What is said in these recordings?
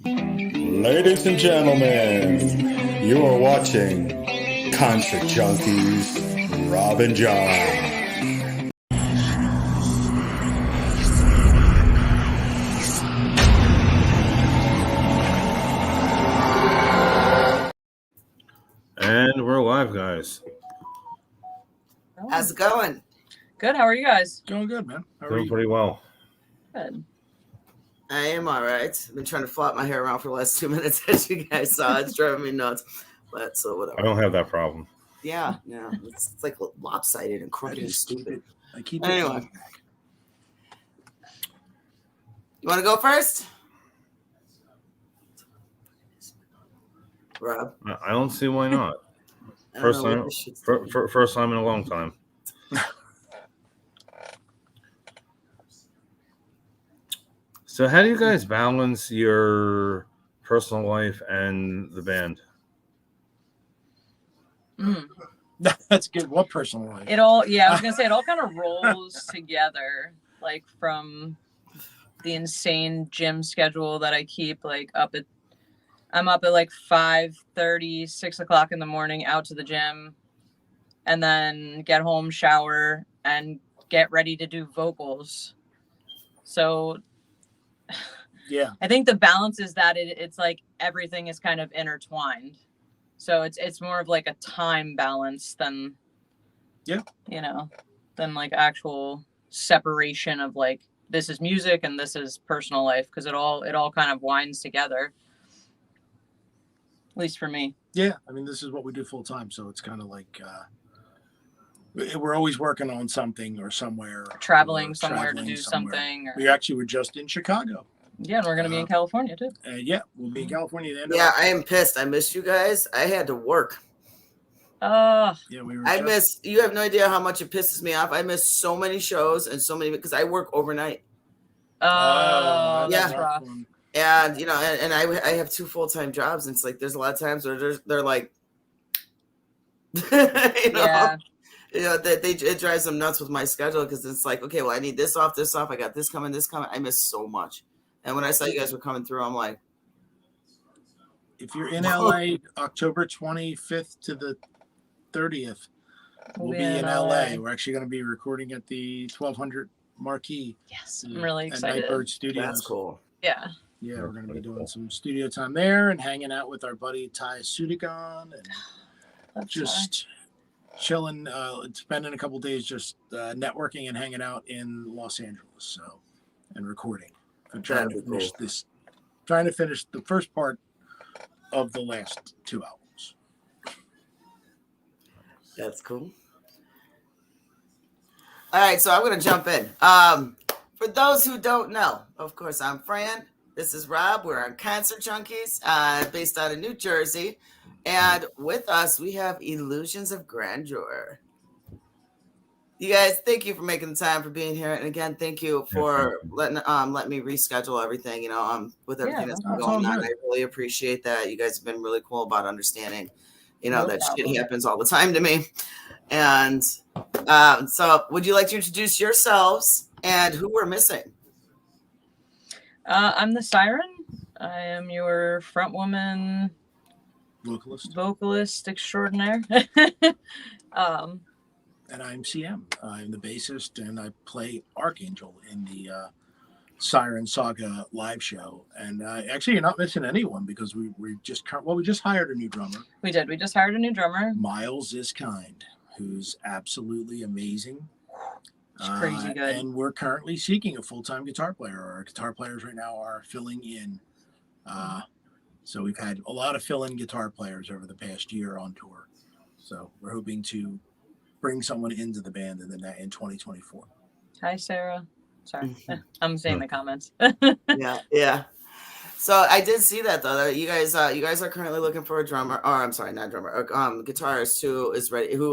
Ladies and gentlemen, you are watching Concert Junkies, Rob and John. And we're live, guys. How's it going? Good. How are you guys? Going good, man. How are Doing you? pretty well. Good. I am all right. I've been trying to flop my hair around for the last 2 minutes, as you guys saw. It's driving me nuts. But so whatever. I don't have that problem. Yeah. It's like lopsided and crooked and stupid. I keep Anyway. You want to go first? Rob? I don't see why not. First time in a long time. So how do you guys balance your personal life and the band? That's good. What personal life? I was gonna say it all kind of rolls together, like from the insane gym schedule that I keep. I'm up at like 5:30, 6 o'clock in the morning, out to the gym, and then get home, shower, and get ready to do vocals. So yeah, I think the balance is that it's like everything is kind of intertwined. So it's more of like a time balance than than like actual separation of like this is music and this is personal life, because it all kind of winds together. At least for me. Yeah, I mean, this is what we do full time, so it's kind of like we're always working on something or somewhere. Traveling somewhere to do something. We actually were just in Chicago. Yeah, and we're going to be in California too. Yeah, we'll be in California. I am pissed. I missed you guys. I had to work. Yeah, we were. You have no idea how much it pisses me off. I miss so many shows and so many because I work overnight. That's rough. And and I have 2 full-time jobs, and it's like there's a lot of times where they're like, it drives them nuts with my schedule, because it's like, okay, well, I need this off, I got this coming. I miss so much. And when I saw you guys were coming through, I'm like, if you're in LA, October 25th to the 30th, we'll be in LA. We're actually going to be recording at the 1200 Marquee. Yes, I'm really excited. At Nightbird Studios. That's cool. Yeah. Yeah, we're going to be doing some studio time there and hanging out with our buddy Ty Sudigan and just chilling, spending a couple days just networking and hanging out in Los Angeles, and recording. I'm trying to finish the first part of the last 2 albums. That's cool. All right, so I'm going to jump in. For those who don't know, of course, I'm Fran. This is Rob. We're on Concert Junkies, based out of New Jersey. And with us, we have Illusions of Grandeur. You guys, thank you for making the time, for being here. And again, thank you for letting me reschedule everything, with everything that's been going on. I really appreciate that. You guys have been really cool about understanding, that shit happens all the time to me. And so would you like to introduce yourselves and who we're missing? I'm the Siren. I am your front woman, vocalist extraordinaire. And I'm CM. I'm the bassist, and I play Archangel in the Siren Saga live show. And actually, you're not missing anyone, because we just hired a new drummer. We did. We just hired a new drummer. Miles is kind, who's absolutely amazing. She's crazy good. And we're currently seeking a full-time guitar player. Our guitar players right now are filling in. So we've had a lot of fill-in guitar players over the past year on tour. So we're hoping to bring someone into the band in 2024. Hi, Sarah. Sorry, I'm saying the comments. Yeah. So I did see that though. That you guys are currently looking for a drummer. Or I'm sorry, not drummer. Guitarist who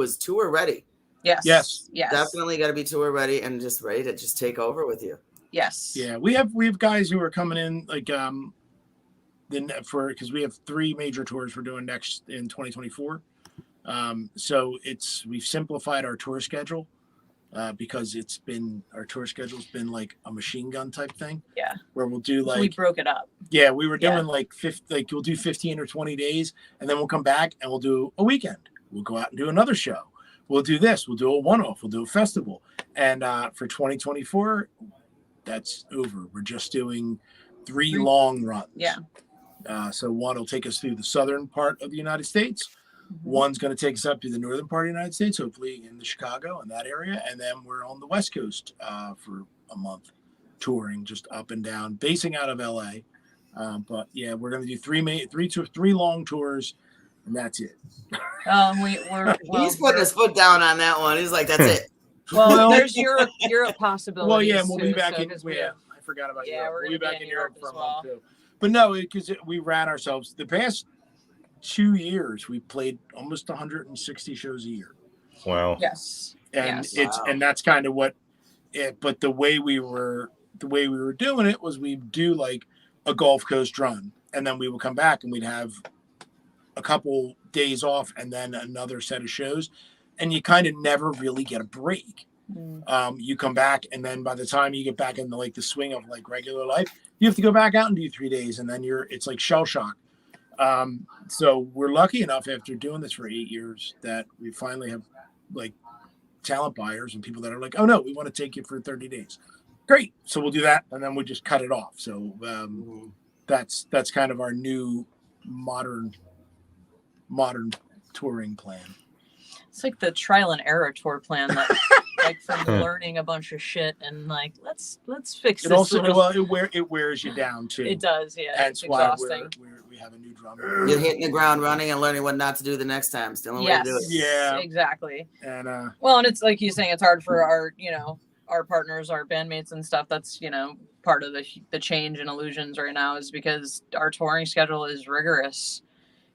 is tour ready. Yes. Definitely got to be tour ready and just ready to just take over with you. Yes. Yeah, we have guys who are coming in because we have 3 major tours we're doing next in 2024. So we've simplified our tour schedule. because our tour schedule's been like a machine gun type thing. Yeah. Where we'll do we broke it up. Yeah, we were doing like we'll do 15 or 20 days, and then we'll come back and we'll do a weekend. We'll go out and do another show. We'll do this. We'll do a one-off. We'll do a festival. And for 2024, that's over. We're just doing three long runs. Yeah. So one will take us through the southern part of the United States. One's going to take us up to the northern part of the United States, hopefully in the Chicago and that area. And then we're on the West Coast for a month, touring just up and down, basing out of LA. But yeah, we're going to do three long tours, and that's it. He's putting his foot down on that one. He's like, that's it. Well, there's Europe possibilities. Well, yeah, we'll be back so, in. I forgot about Europe. We're We'll be back in Europe for a well. month too. But no, because we ran ourselves the past 2 years. We played almost 160 shows a year. Wow. Yes. And and that's kind of what. But the way we were doing it was we'd do like a Gulf Coast run, and then we would come back and we'd have a couple days off and then another set of shows, and you kind of never really get a break. You come back, and then by the time you get back into like the swing of like regular life, you have to go back out and do 3 days, and then it's like shell shock. So we're lucky enough after doing this for 8 years that we finally have like talent buyers and people that are like, oh no, we want to take you for 30 days. Great. So we'll do that. And then we just cut it off. So that's kind of our new modern touring plan. It's like the trial and error tour plan that like from learning a bunch of shit and like let's fix it this. Also, it wears you down too. It does, yeah. That's why we have a new drummer. You're hitting the ground running and learning what not to do the next time. Still way to do it. Yeah, exactly. And and it's like he's saying, it's hard for our partners, our bandmates and stuff. That's part of the change in Illusions right now is because our touring schedule is rigorous,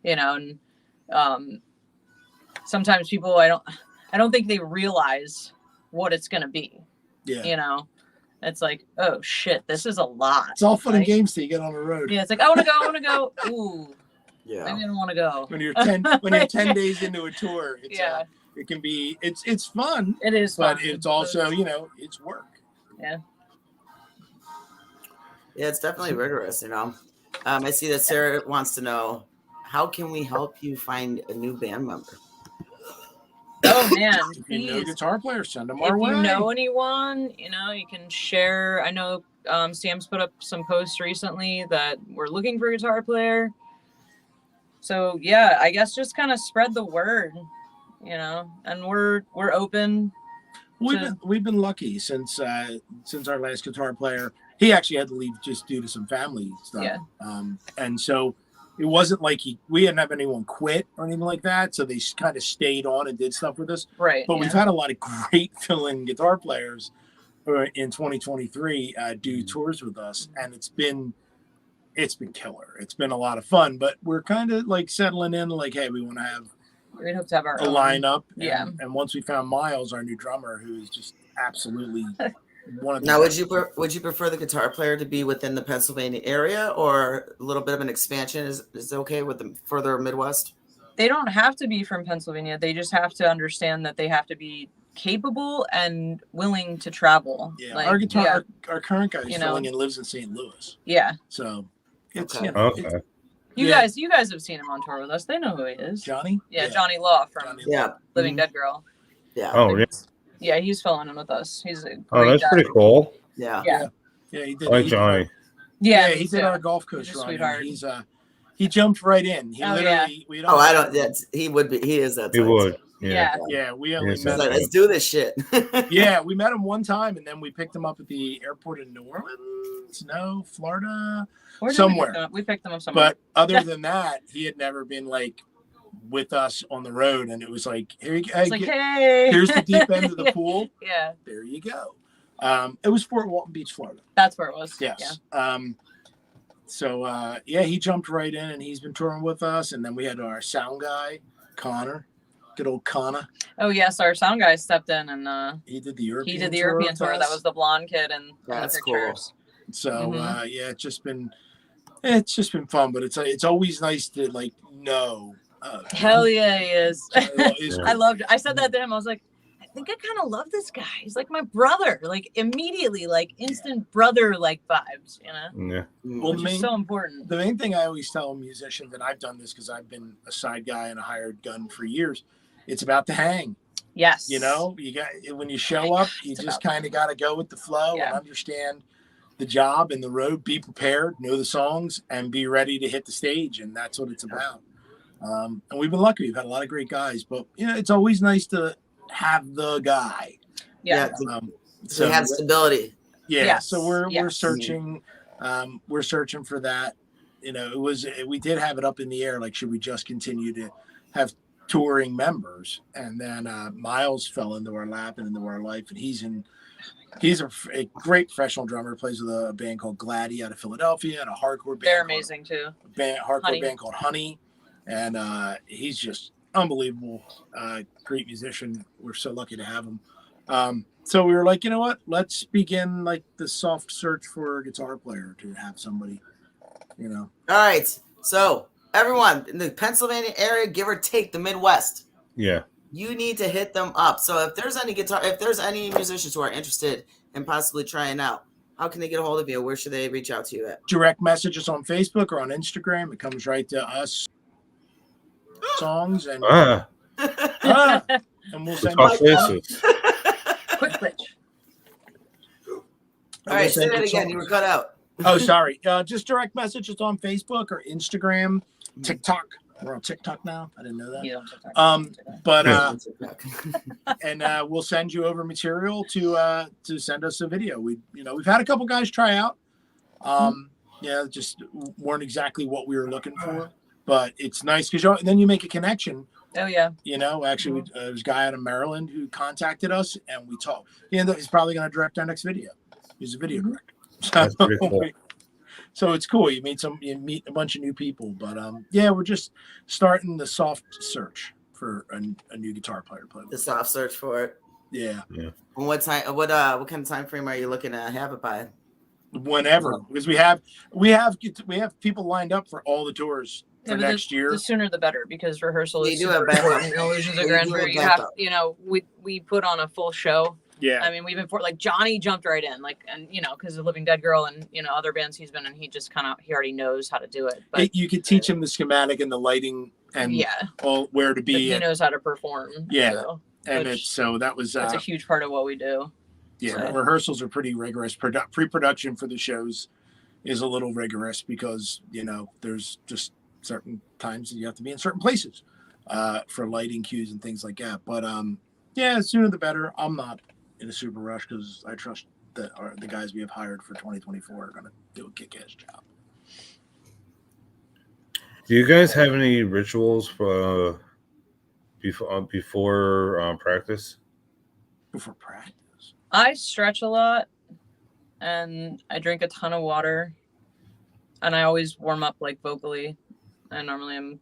and sometimes people I don't think they realize what it's gonna be. Yeah. It's like, oh shit, this is a lot. It's all fun and games till you get on the road. Yeah, it's like I want to go. Ooh. Yeah. I didn't want to go. When you're 10 days into a tour, it can be it's fun. It is fun. But it's also, it's work. Yeah. Yeah, it's definitely rigorous, I see that Sarah wants to know, how can we help you find a new band member? Oh man, if you know guitar players, send them our way. If you know anyone, you can share. I know Sam's put up some posts recently that we're looking for a guitar player. So yeah, I guess just kind of spread the word, and we're open. We've been lucky since our last guitar player. He actually had to leave just due to some family stuff. Yeah. And so it wasn't like we didn't have anyone quit or anything like that. So they kind of stayed on and did stuff with us. Right. But we've had a lot of great fill-in guitar players in 2023 do tours with us, and it's been killer. It's been a lot of fun, but we're kind of like settling in. Like, hey, we want to have. We'd hope to have our own lineup. Yeah. And once we found Miles, our new drummer, who is just absolutely one of the now, would you prefer the guitar player to be within the Pennsylvania area, or a little bit of an expansion is okay with the further Midwest? They don't have to be from Pennsylvania. They just have to understand that they have to be capable and willing to travel. Yeah, like, our current guy is filling in lives in St. Louis. Yeah. So it's okay. You guys have seen him on tour with us. They know who he is. Johnny? Yeah, Johnny Law from Living Dead Girl. Yeah. Oh, yeah. Yeah, he's filling in with us. He's a that's pretty cool. Yeah. He did. Like Johnny. Yeah, he did our Gulf Coast run. Sweetheart. He jumped right in. He literally. He would be. He is that. He would. Yeah. Yeah. We only met him. Let's do this shit. Yeah, we met him one time, and then we picked him up at the airport in New Orleans, Florida, somewhere. We picked him up somewhere. But other than that, he had never been like with us on the road, and it was like, hey, here's the deep end of the pool. Yeah. There you go. It was Fort Walton Beach, Florida. That's where it was. Yes. Yeah. So he jumped right in, and he's been touring with us. And then we had our sound guy, Connor, good old Connor. Oh yes, our sound guy stepped in and he did the European. tour. That was the blonde kid and that's the pictures. Cool. So it's just been fun, but it's always nice to like know. Hell yeah, he is. Cool. I loved it. I said that to him. I was like, think I kind of love this guy. He's like my brother, like immediately, like instant brother like vibes, you know? Yeah. Well, Which is so important. The main thing I always tell musicians, and I've done this because I've been a side guy and a hired gun for years, it's about the hang. Yes. You know, you got when you show up, you just kind of got to go with the flow and understand the job and the road. Be prepared, know the songs, and be ready to hit the stage. And that's what it's about. And we've been lucky; we've had a lot of great guys. But you know, it's always nice to have the guy. Yeah. So have stability. Yeah. Yes. So we're searching. We're searching for that. You know, we did have it up in the air. Like, should we just continue to have touring members? And then Miles fell into our lap and into our life, and he's a great professional drummer. Plays with a band called Gladdy out of Philadelphia, and a hardcore band. They're amazing too. Hardcore band called Honey, and he's just unbelievable. Great musician. We're so lucky to have him. So we were like, you know what? Let's begin like the soft search for a guitar player to have somebody, you know. All right. So everyone in the Pennsylvania area, give or take the Midwest, Yeah. you need to hit them up. So if there's any musicians who are interested in possibly trying out, how can they get a hold of you? Where should they reach out to you at? Direct messages on Facebook or on Instagram. It comes right to us. Songs and and we'll send faces. Quick switch. All right, say that again. You were cut out. Oh, sorry. Just direct messages on Facebook or Instagram, TikTok. We're on TikTok now. I didn't know that. And we'll send you over material to send us a video. We've had a couple guys try out. Just weren't exactly what we were looking for, but it's nice because then you make a connection. Oh yeah. You know, actually, there's a guy out of Maryland who contacted us, and we talked. He's probably going to direct our next video. He's a video director. That's pretty cool. So it's cool. You meet a bunch of new people, but we're just starting the soft search for a new guitar player to play with. The soft search for it. Yeah. And what time? What kind of time frame are you looking to have it by? Whenever, because we have people lined up for all the tours for next year. The sooner the better, because rehearsal is do have backup. Illusions of Grandeur. You have, we put on a full show. Yeah. I mean, we've been like Johnny jumped right in, because of Living Dead Girl and other bands he's been in, he just he already knows how to do it. But you could teach him the schematic and the lighting and all where to be. He knows how to perform. Yeah. That was that's a huge part of what we do. Yeah, so. Rehearsals are pretty rigorous. Pre-production for the shows is a little rigorous because there's just certain times that you have to be in certain places for lighting cues and things like that. But sooner the better. I'm not in a super rush because I trust that the guys we have hired for 2024 are going to do a kick-ass job. Do you guys have any rituals for before practice? Before practice. I stretch a lot and I drink a ton of water and I always warm up like vocally. I normally am,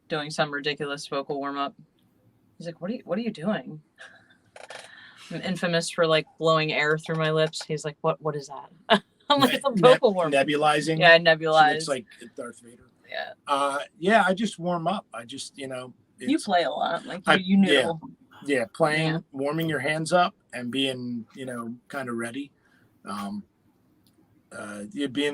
doing some ridiculous vocal warm up. He's like, what are you doing? I'm infamous for like blowing air through my lips. He's like, what is that? I'm like, it's a vocal warm up. Nebulizing. Yeah, nebulize. It's like Darth Vader. Yeah. I just warm up. I just, you play a lot. Like you noodle. Yeah, playing, warming your hands up and being, kind of ready. Being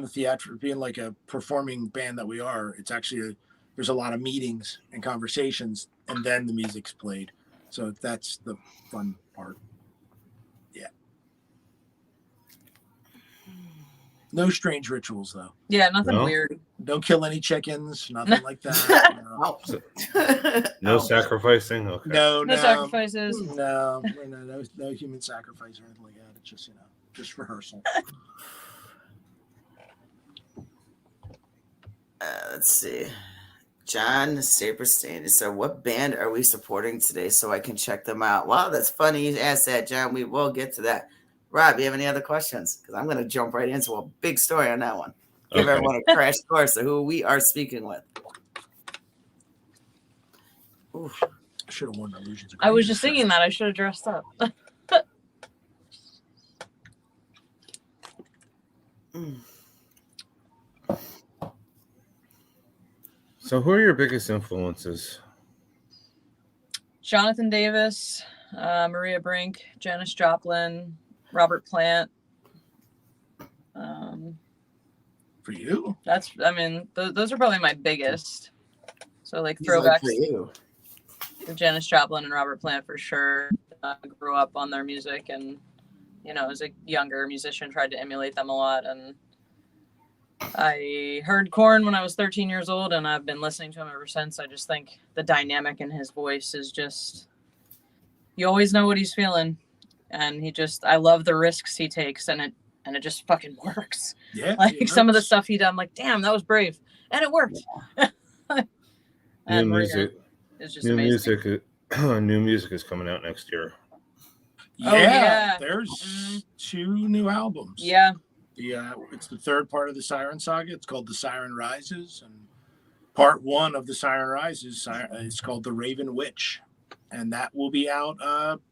the theatrical, being like a performing band that we are, it's actually there's a lot of meetings and conversations, and then the music's played. So that's the fun part. Yeah. No strange rituals, though. Yeah, nothing weird. Don't kill any chickens, nothing like that. No sacrificing? Okay. No sacrifices. No human sacrifice or anything like that. It's just, just rehearsal. Let's see. John Saperstein. So what band are we supporting today so I can check them out? Wow, that's funny you asked that, John. We will get to that. Rob, you have any other questions? Because I'm going to jump right into a big story on that one. Give everyone a crash course of who we are speaking with. Oof. I should have worn Illusions of Grandeur. I was just thinking that I should have dressed up. So who are your biggest influences? Jonathan Davis, Maria Brink, Janis Joplin, Robert Plant. For you? Those are probably my biggest. So like He's throwbacks, like, for you. Janis Joplin and Robert Plant for sure. Grew up on their music, and as a younger musician, tried to emulate them a lot. And I heard Korn when I was 13 years old, and I've been listening to him ever since. I just think the dynamic in his voice is just, you always know what he's feeling, and I love the risks he takes, and it just fucking works. Yeah. Like some of the stuff he done, I'm like, damn, that was brave, and it worked. And New music. It's just amazing. New music is coming out next year. Yeah, there's 2 new albums. Yeah. It's the third part of the Siren Saga. It's called The Siren Rises, and part 1 of The Siren Rises is called The Raven Witch, and that will be out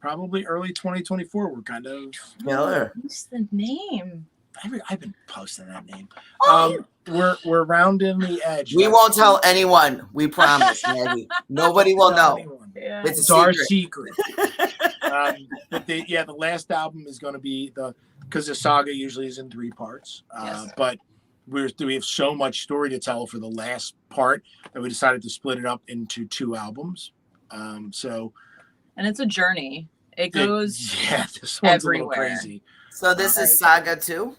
probably early 2024. We're kind of What's the name? I've been posting that name. Oh. We're rounding the edge. We won't tell anyone. We promise, Maggie. Nobody will know. Yeah. It's our secret. But the last album is going to be because the saga usually is in 3 parts. Yes. But we have so much story to tell for the last part that we decided to split it up into 2 albums. And it's a journey. It goes this one's everywhere. A little crazy. So this is Saga 2?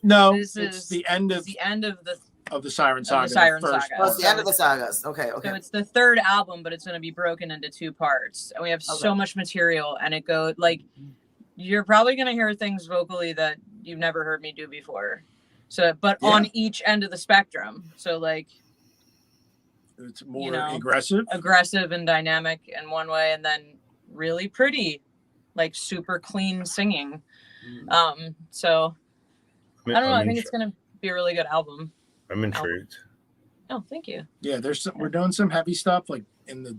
No, it's the end of the Siren Saga. Oh, it's the end of the sagas. Okay. So it's the 3rd album, but it's going to be broken into 2 parts, and we have so much material, and it goes like, you're probably going to hear things vocally that you've never heard me do before. So, but on each end of the spectrum. So like, it's more aggressive and dynamic in one way, and then really pretty, like super clean singing. So I don't know. I think it's going to be a really good album. I'm intrigued. Oh, thank you. Yeah, we're doing some heavy stuff like in the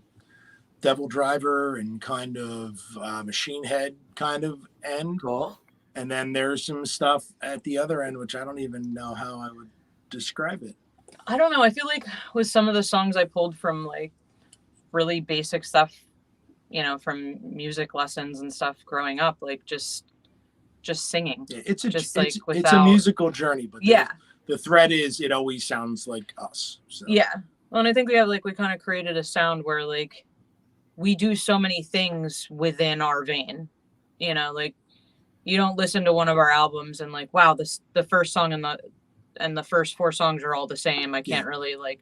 Devil Driver and kind of Machine Head kind of end. Cool. And then there's some stuff at the other end, which I don't even know how I would describe it. I don't know. I feel like with some of the songs I pulled from like really basic stuff, from music lessons and stuff growing up, like just singing. Yeah, it's a musical journey, but the thread is it always sounds like us. So. Yeah. Well, and I think we kind of created a sound where like we do so many things within our vein, like you don't listen to one of our albums and like, wow, the first song and the first 4 songs are all the same. I can't really like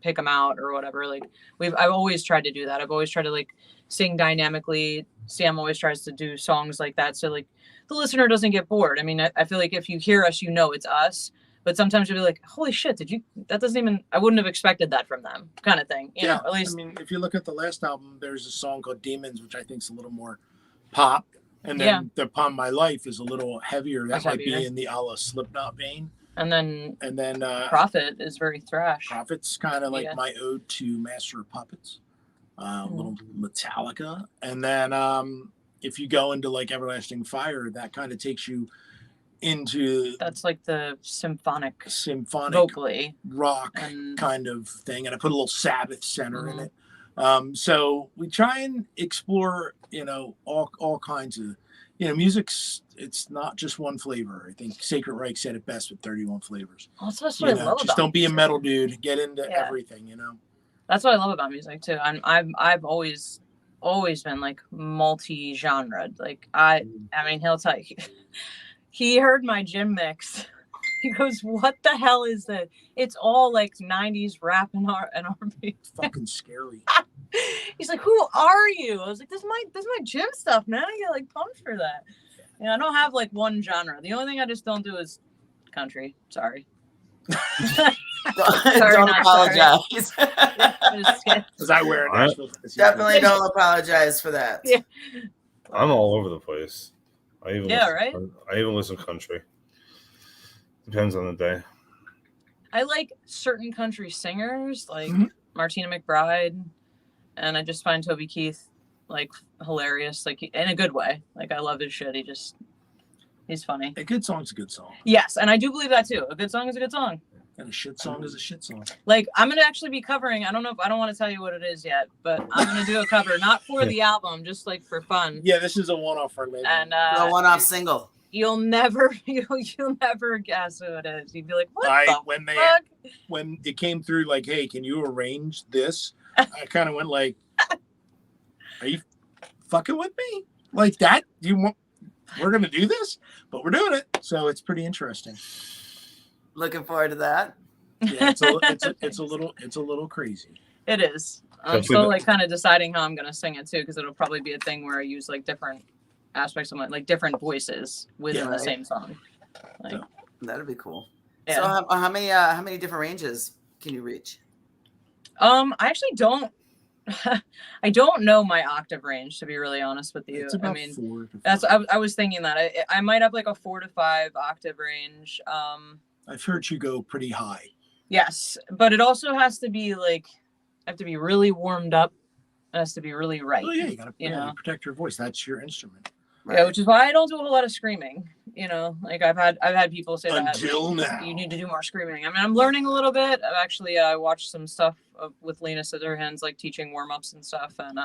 pick them out or whatever. Like I've always tried to do that. I've always tried to like sing dynamically. Sam always tries to do songs like that. So like the listener doesn't get bored. I mean, I feel like if you hear us, it's us. But sometimes you'll be like, holy shit, I wouldn't have expected that from them kind of thing. You know, at least. I mean, if you look at the last album, there's a song called Demons, which I think is a little more pop. And then the Upon My Life is a little heavier. That might be in the a la Slipknot vein. And then Prophet is very thrash. Prophet's kind of like my ode to Master of Puppets. A little Metallica. And then if you go into like Everlasting Fire, that kind of takes you into that's like the symphonic vocally rock kind of thing, and I put a little Sabbath center in it. So we try and explore all kinds of music's, it's not just one flavor. I think Sacred Reich said it best with 31 flavors. Well, that's what I love. Just don't be a metal dude, get into everything. That's what I love about music too. I've always been like multi-genre. Like I mean, he'll tell you. He heard my gym mix. He goes, "What the hell is that?" It's all like 90s rap and R&B. Fucking scary. He's like, "Who are you?" I was like, "This is my gym stuff, man. I get like pumped for that." I don't have like one genre. The only thing I just don't do is country. Sorry. Don't apologize. Because I wear it. Definitely don't apologize for that. Yeah. I'm all over the place. I even listen to country. Depends on the day. I like certain country singers like Martina McBride, and I just find Toby Keith like hilarious, like in a good way. Like I love his shit. He's funny. A good song's a good song. Yes, and I do believe that too. A good song is a good song. And a shit song is a shit song. Like, I'm gonna actually be covering. I don't want to tell you what it is yet, but I'm gonna do a cover, not for the album, just like for fun. Yeah, this is a one-off for me. And a one-off single. You'll never guess who it is. You'd be like, what the fuck? When it came through, like, hey, can you arrange this? I kind of went like, are you fucking with me? Like that? We're gonna do this, but we're doing it. So it's pretty interesting. Looking forward to that. Yeah, it's a little crazy. It is. I'm still like kind of deciding how I'm gonna sing it too, because it'll probably be a thing where I use like different aspects of my, like different voices within the same song. Like, that'd be cool. Yeah. So how many different ranges can you reach? I actually don't. I don't know my octave range, to be really honest with you. It's about I mean, 4 to 5. that's I was thinking that I might have like a 4 to 5 octave range. I've heard you go pretty high. Yes, but it also has to be like, I have to be really warmed up. It has to be really right. Oh yeah, you gotta know? protect your voice. That's your instrument. Right. Yeah, which is why I don't do a whole lot of screaming. You know, like I've had people say Until that now. you need to do more screaming. I mean, I'm learning a little bit. I've actually watched some stuff with Lena Scissorhands, like teaching warm-ups and stuff, and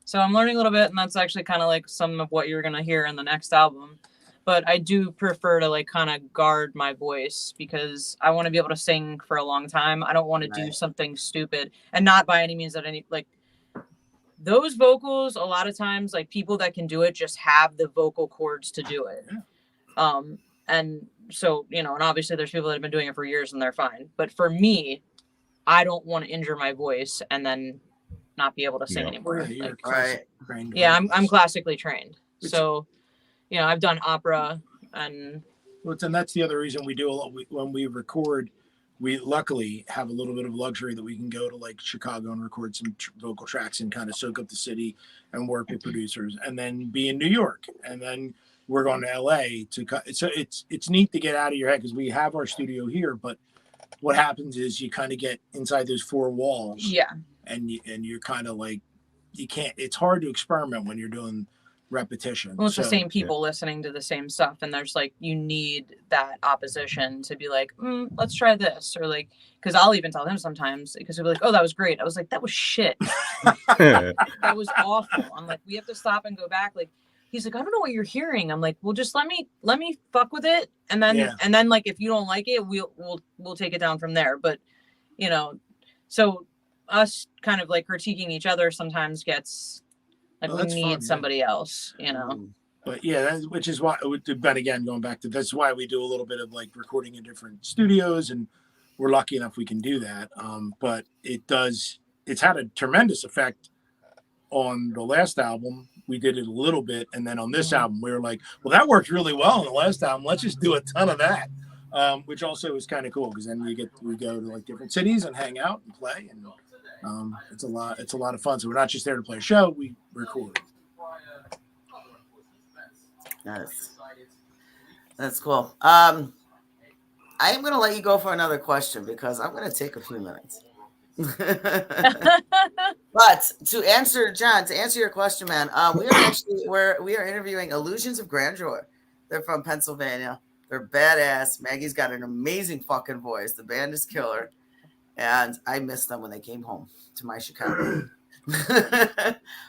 so I'm learning a little bit, and that's actually kind of like some of what you're gonna hear in the next album. But I do prefer to like kind of guard my voice because I want to be able to sing for a long time. I don't want to do something stupid, and not by any means that any like those vocals. A lot of times, like people that can do it just have the vocal cords to do it. And so, you know, and obviously there's people that have been doing it for years and they're fine. But for me, I don't want to injure my voice and then not be able to sing anymore. Yeah, like, I'm classically trained. So, you know, I've done opera and that's the other reason we do a lot. When we record, we luckily have a little bit of luxury that we can go to like Chicago and record some vocal tracks and kind of soak up the city and work with producers, and then be in New York, and then we're going to LA to cut. So it's neat to get out of your head because we have our studio here, but what happens is you kind of get inside those 4 walls. Yeah. And you're kind of like, you can't, it's hard to experiment when you're doing repetition. Well, it's the same people listening to the same stuff, and there's like, you need that opposition to be like, let's try this, or like, because I'll even tell him sometimes, because he'll be like, oh, that was great. I was like, that was shit. That was awful. I'm like, we have to stop and go back. Like, he's like, I don't know what you're hearing. I'm like, well, just let me fuck with it, and then like if you don't like it, we'll take it down from there. But you know, so us kind of like critiquing each other sometimes gets like, we need somebody else, you know. But yeah, which is why. But again, going back to that's why we do a little bit of like recording in different studios, and we're lucky enough we can do that. But it's had a tremendous effect on the last album. We did it a little bit, and then on this album we were like, well, that worked really well on the last album, let's just do a ton of that, which also is kind of cool because then we go to like different cities and hang out and play, and it's a lot of fun. So we're not just there to play a show, we record. Nice. That's cool. I am going to let you go for another question because I'm going to take a few minutes. But to answer your question, man, we are interviewing Illusions of Grandeur. They're from Pennsylvania. They're badass. Maggie's got an amazing fucking voice. The band is killer, and I missed them when they came home to my Chicago.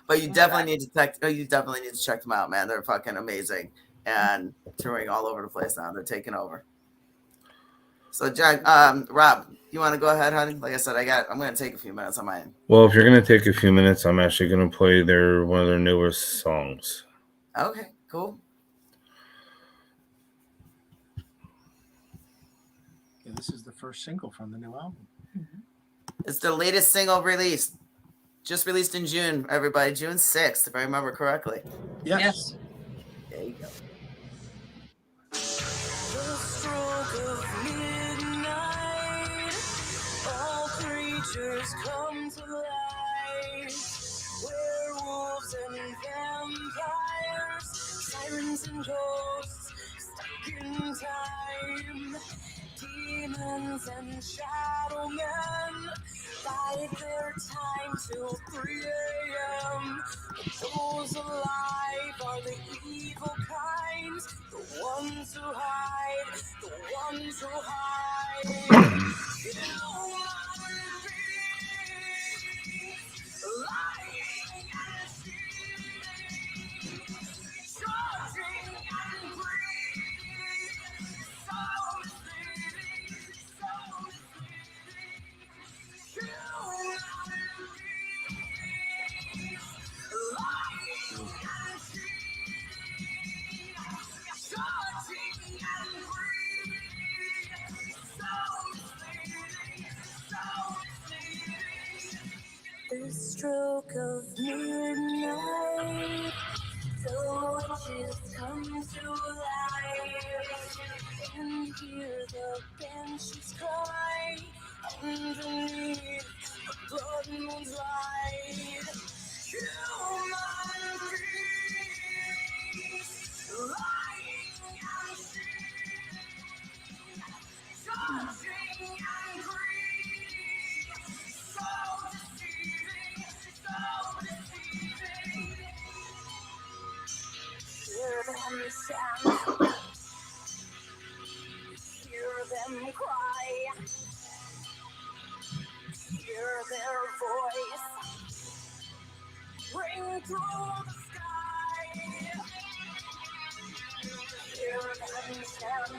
But you definitely need to check them out, man. They're fucking amazing and touring all over the place now. They're taking over. So, John, Rob, you want to go ahead, honey? Like I said, I'm going to take a few minutes on my end. Well, if you're going to take a few minutes, I'm actually going to play one of their newest songs. Okay, cool. Yeah, this is the first single from the new album. It's the latest single released. Just released in June, everybody. June 6th, if I remember correctly. Yes. There you go. Come to life, werewolves and vampires, sirens and ghosts, stuck in time, demons and shadow men, bide their time till 3 a.m. Those alive are the evil kind, the ones who hide, the ones who hide. stroke of midnight, the witches come to life and hear the banshees cry underneath the blood moon's light. Human beings lying and judging and greedy, so deceiving, so deceiving. Hear them chant, hear them cry, hear their voice ring through the sky. Hear them chant,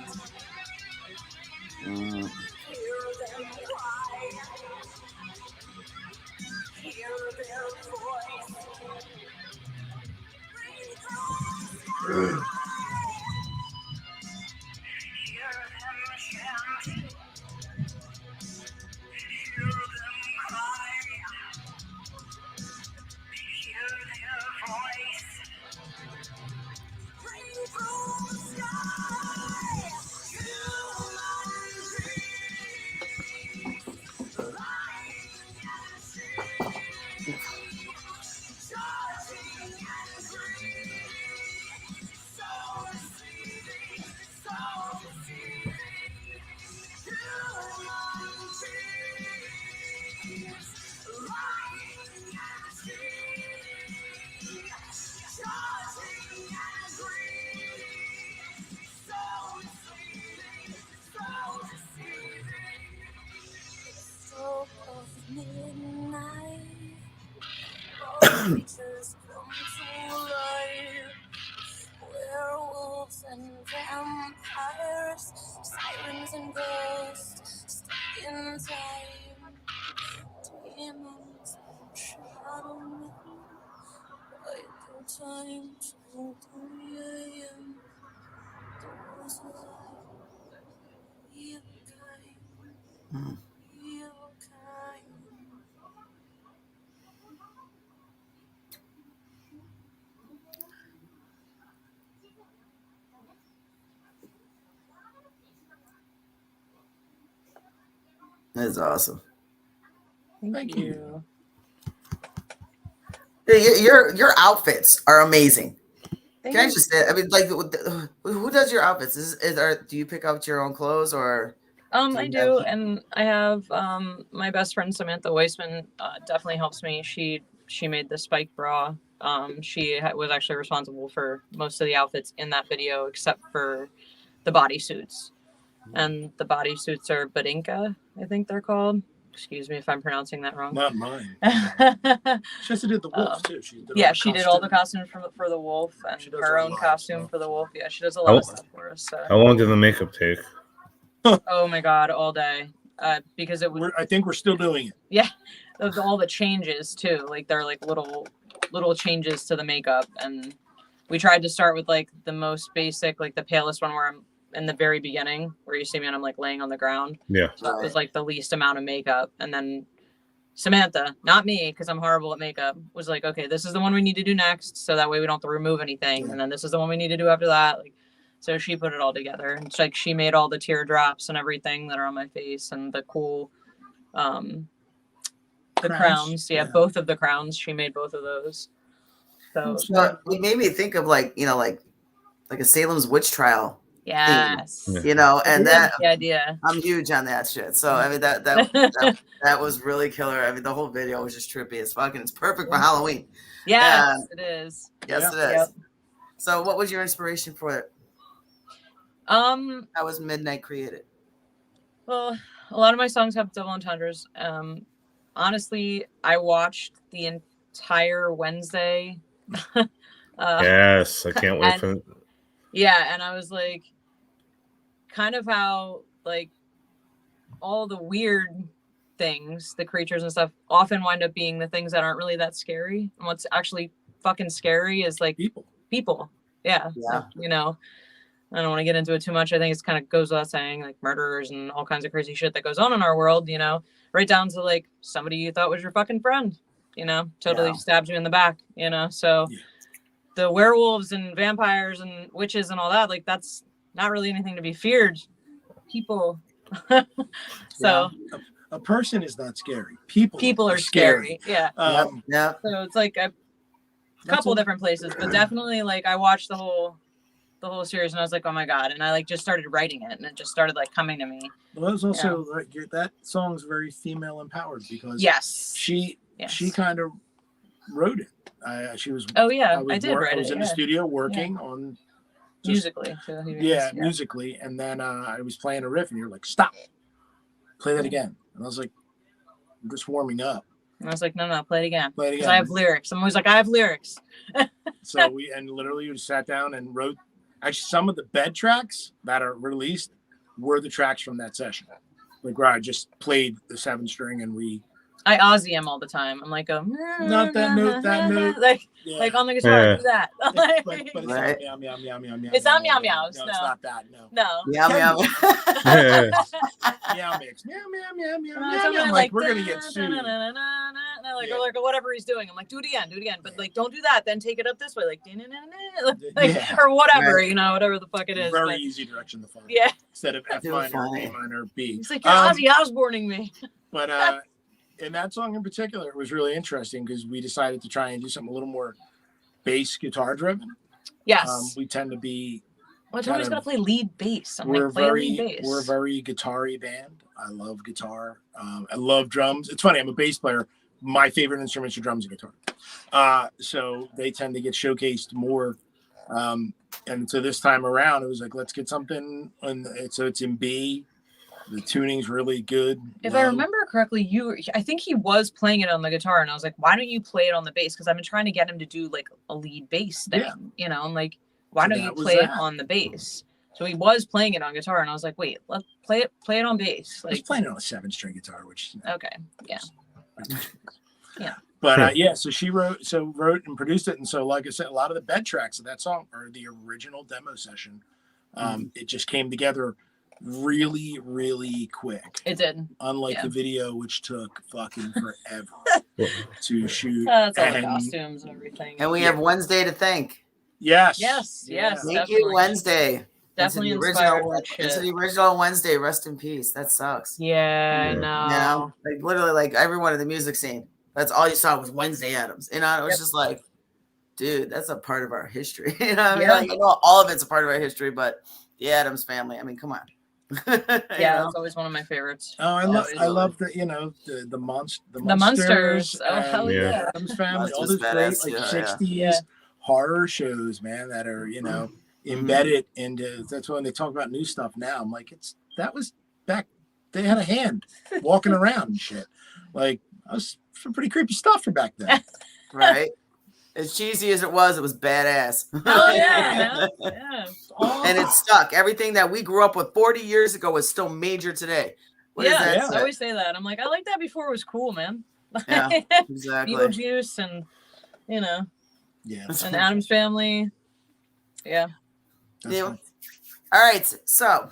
hear them cry, hear their voice ring through the sky. Hear them chant, hear them cry, hear their voice ring through the sky. Human beings lying and cheating, judging and greedy, so deceiving, so deceiving. Human beings lying and cheating, judging and greedy, so deceiving, so deceiving. Stroke of midnight, all creatures come to life. Werewolves and vampires, sirens and ghosts, stuck in time. Demons and shadow men, like the time till 3 a.m. Those alive, real kind, real kind. That's awesome. Thank you. Your outfits are amazing. Thank Can I you. just say? I mean, like, who does your outfits? Do you pick out your own clothes or? I do, and I have my best friend Samantha Weissman definitely helps me. She made the spike bra. She was actually responsible for most of the outfits in that video, except for the bodysuits. And the bodysuits are Badinka, I think they're called. Excuse me if I'm pronouncing that wrong. Not mine. She also did the wolf too. She did Yeah, she did all the costumes for the wolf She and does her our own live costume stuff. for the wolf. Yeah, she does a lot of stuff for us. How long did the makeup take? Oh my god, all day. Because it was. I think we're still doing it. Yeah, all the changes too. Like they're like little changes to the makeup, and we tried to start with like the most basic, like the palest one where I'm in the very beginning, where you see me and I'm like laying on the ground. Yeah. So that was like the least amount of makeup, and then Samantha, not me, because I'm horrible at makeup, was like, okay, this is the one we need to do next, so that way we don't have to remove anything, and then this is the one we need to do after that. Like, so she put it all together. It's like she made all the teardrops and everything that are on my face, and the cool, the crowns. Yeah, both of the crowns. She made both of those. So it made me think of like a Salem's witch trial. yes, Theme, and that the idea. I'm huge on that shit. So I mean that was really killer. I mean the whole video was just trippy as fuck, and it's perfect for Halloween. Yes, it is. Yes, it is. Yep. So what was your inspiration for it? How was Midnight created? Well, a lot of my songs have double entendres. Honestly, I watched the entire Wednesday. Yes, I can't wait for it. Yeah, and I was like, kind of how like all the weird things, the creatures and stuff, often wind up being the things that aren't really that scary. And what's actually fucking scary is like people. Yeah. Like, I don't want to get into it too much. I think it's kind of goes without saying, like murderers and all kinds of crazy shit that goes on in our world, right down to like somebody you thought was your fucking friend. totally Yeah. stabs you in the back, so Yeah. the werewolves and vampires and witches and all that, like, that's not really anything to be feared. People. So A person is not scary. People are scary. Yeah. Yep. So it's like a couple different places, but definitely, like, I watched the whole series and I was like, oh my God. And I like just started writing it and it just started like coming to me. Well, that was also that song's very female empowered because Yes. she kind of wrote it. She was. Oh yeah, I did write it. I was in the studio working on musically. Musically, and then I was playing a riff, and you're like, "Stop, play that again." And I was like, "I'm just warming up." And I was like, "No, play it again." Play it Because again. I have lyrics. I'm always like, I have lyrics. So we literally sat down and wrote. Actually, some of the bed tracks that are released were the tracks from that session. Like where I just played the 7-string and I Aussie him all the time. I'm like, not that note, like on the guitar, do that. but it's not meow meow meow meow meow. It's not meow meows. No, it's not that. No. Meow meow. Meow mix. Meow meow meow meow meow. Something I'm like, we're gonna get sued. Like whatever he's doing. I'm like, do it again. But like, don't do that. Then take it up this way, like or whatever, whatever the fuck it is. Very easy direction to follow. Yeah. Instead of F minor, A minor, B. He's like, you're Ozzy Osbourning me. But in that song in particular, it was really interesting because we decided to try and do something a little more bass guitar driven. Yes. We tend to be. Well, somebody's got to play lead bass. We're like, play lead bass. We're a very guitar-y band. I love guitar. I love drums. It's funny. I'm a bass player. My favorite instruments are drums and guitar. So they tend to get showcased more. And so this time around, it was like, let's get something. So it's in B. The tuning's really good. If I remember correctly, I think he was playing it on the guitar, and I was like, why don't you play it on the bass? Because I've been trying to get him to do like a lead bass thing, and like, why don't you play it on the bass? So he was playing it on guitar, and I was like, wait, let's play it on bass. Like, I was playing it on a 7-string guitar, which okay, yeah. But so she wrote and produced it, and so like I said, a lot of the bed tracks of that song are the original demo session. It just came together really, really quick. It did. Unlike the video, which took fucking forever to shoot. That's all the costumes and everything. And we have Wednesday to thank. Yes. Thank you, Wednesday. Definitely it's the original Wednesday. Rest in peace. That sucks. Yeah, no. Like literally, like everyone in the music scene. That's all you saw was Wednesday Addams. It was just like, dude, that's a part of our history. What I mean? Like, all of it's a part of our history, but the Addams family. I mean, come on. That's always one of my favorites. Oh, I love the the monsters. Oh, hell yeah. Addams family. All those great like 60s horror shows, man, that are embedded into. That's when they talk about new stuff now. I'm like, that was back. They had a hand walking around and shit. Like, that was some pretty creepy stuff for back then. Right. As cheesy as it was badass. Oh yeah. And it stuck. Everything that we grew up with 40 years ago is still major today. I always say that. I'm like, I like that before it was cool, man. Yeah, exactly. Beetlejuice and and Addams Family. Yeah. All right. So,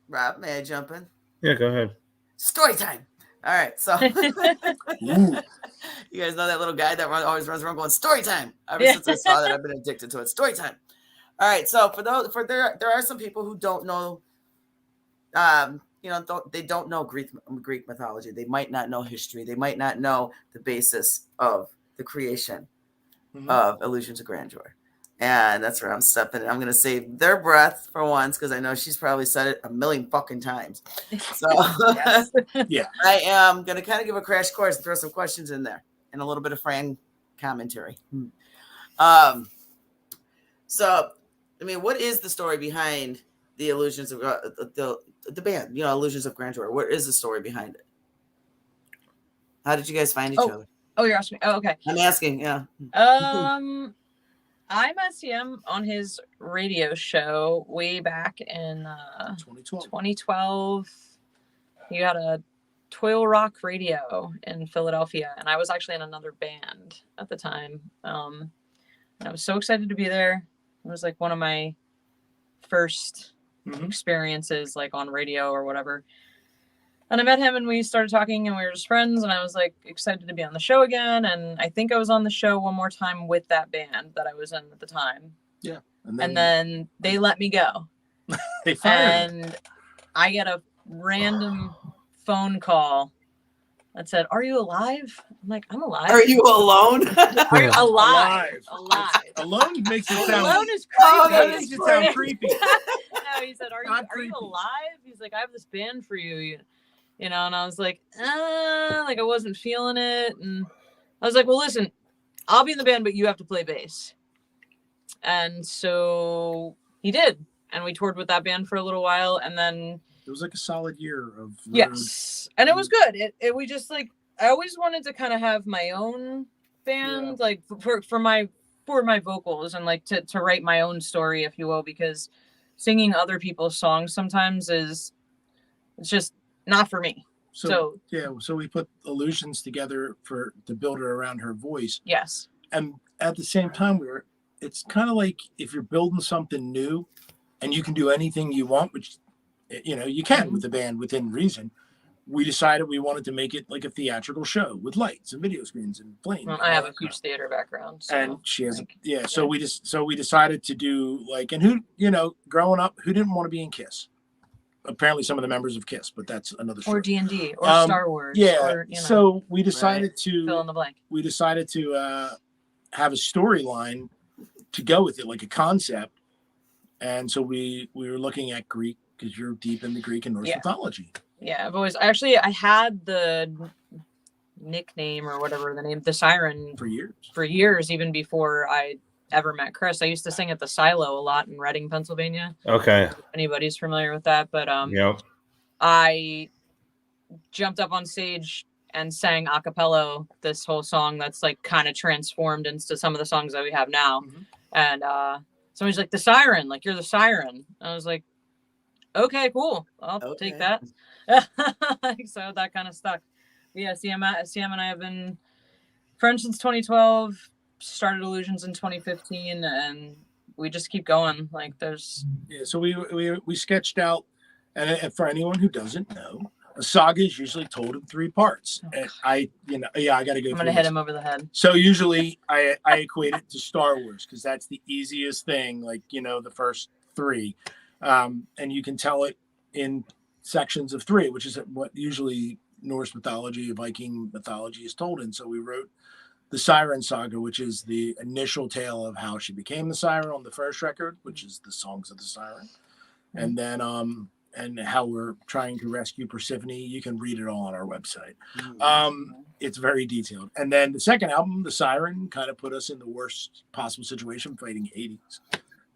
Rob, may I jump in? Yeah, go ahead. Story time. All right, so you guys know that little guy that always runs around going story time. Ever since I saw that, I've been addicted to it. Story time. All right, so there are some people who don't know, they don't know Greek mythology. They might not know history. They might not know the basis of the creation of Illusions of Grandeur. And that's where I'm stepping in. I'm going to save their breath for once because I know she's probably said it a million fucking times. So I am going to kind of give a crash course and throw some questions in there and a little bit of Fran commentary. So, I mean, what is the story behind the Illusions of the band? Illusions of Grandeur. What is the story behind it? How did you guys find each other? Oh, you're asking me. Oh, okay. I'm asking. Yeah. I met him on his radio show way back in 2012. He had a Toil Rock radio in Philadelphia, and I was actually in another band at the time. And I was so excited to be there. It was like one of my first experiences, like on radio or whatever. And I met him and we started talking and we were just friends, and I was like excited to be on the show again. And I think I was on the show one more time with that band that I was in at the time. Yeah. And then they let me go. They fired me. And I get a random phone call that said, "Are you alive?" I'm like, "I'm alive." Are you alone? Are you alive? Alone makes it sound. Alone is Oh, creepy. that Makes it sound creepy. No, he said, "Are Not you creepy. alive?" He's like, "I have this band for you." You know, and I was like, like I wasn't feeling it, and I was like, "Well, listen, I'll be in the band, but you have to play bass." And so he did, and we toured with that band for a little while, and then It was like a solid year of. yes, and it was good. We just like, I always wanted to kind of have my own band, like for my vocals, and like to write my own story, if you will, because singing other people's songs sometimes it's just not for me. So we put Illusions together to build it around her voice. Yes. And at the same time, it's kind of like if you're building something new and you can do anything you want, which, you can with the band within reason. We decided we wanted to make it like a theatrical show with lights and video screens and flames. Well, I have a huge theater background. So and she has, So we decided to do and who, growing up, who didn't want to be in KISS? Apparently some of the members of KISS, but that's another story. Or D&D or Star Wars. Yeah. Or, So we decided to fill in the blank. We decided to have a storyline to go with it, like a concept. And so we were looking at Greek, because you're deep in the Greek and Norse mythology. Yeah, I had the nickname or whatever the name, the Siren, for years, even before I ever met Chris. I used to sing at the Silo a lot in Reading, Pennsylvania. Okay. If anybody's familiar with that, but Yep. I jumped up on stage and sang a cappella this whole song that's like kind of transformed into some of the songs that we have now. Mm-hmm. And somebody's like, "The Siren, like you're the Siren." I was like, "Okay, cool, I'll take that." So that kind of stuck. Yeah, CM and I have been friends since 2012. Started Illusions in 2015, and we just keep going. Like there's so we sketched out, and for anyone who doesn't know, a saga is usually told in 3 parts. And I got to go. I'm gonna hit him over the head. So usually I equate it to Star Wars, because that's the easiest thing. Like the first 3, and you can tell it in sections of 3, which is what usually Norse mythology, Viking mythology is told in. So we wrote the Siren Saga, which is the initial tale of how she became the Siren on the first record, which is the Songs of the Siren. And then and how we're trying to rescue Persephone. You can read it all on our website. It's very detailed. And then the second album, The Siren, kind of put us in the worst possible situation, fighting Hades.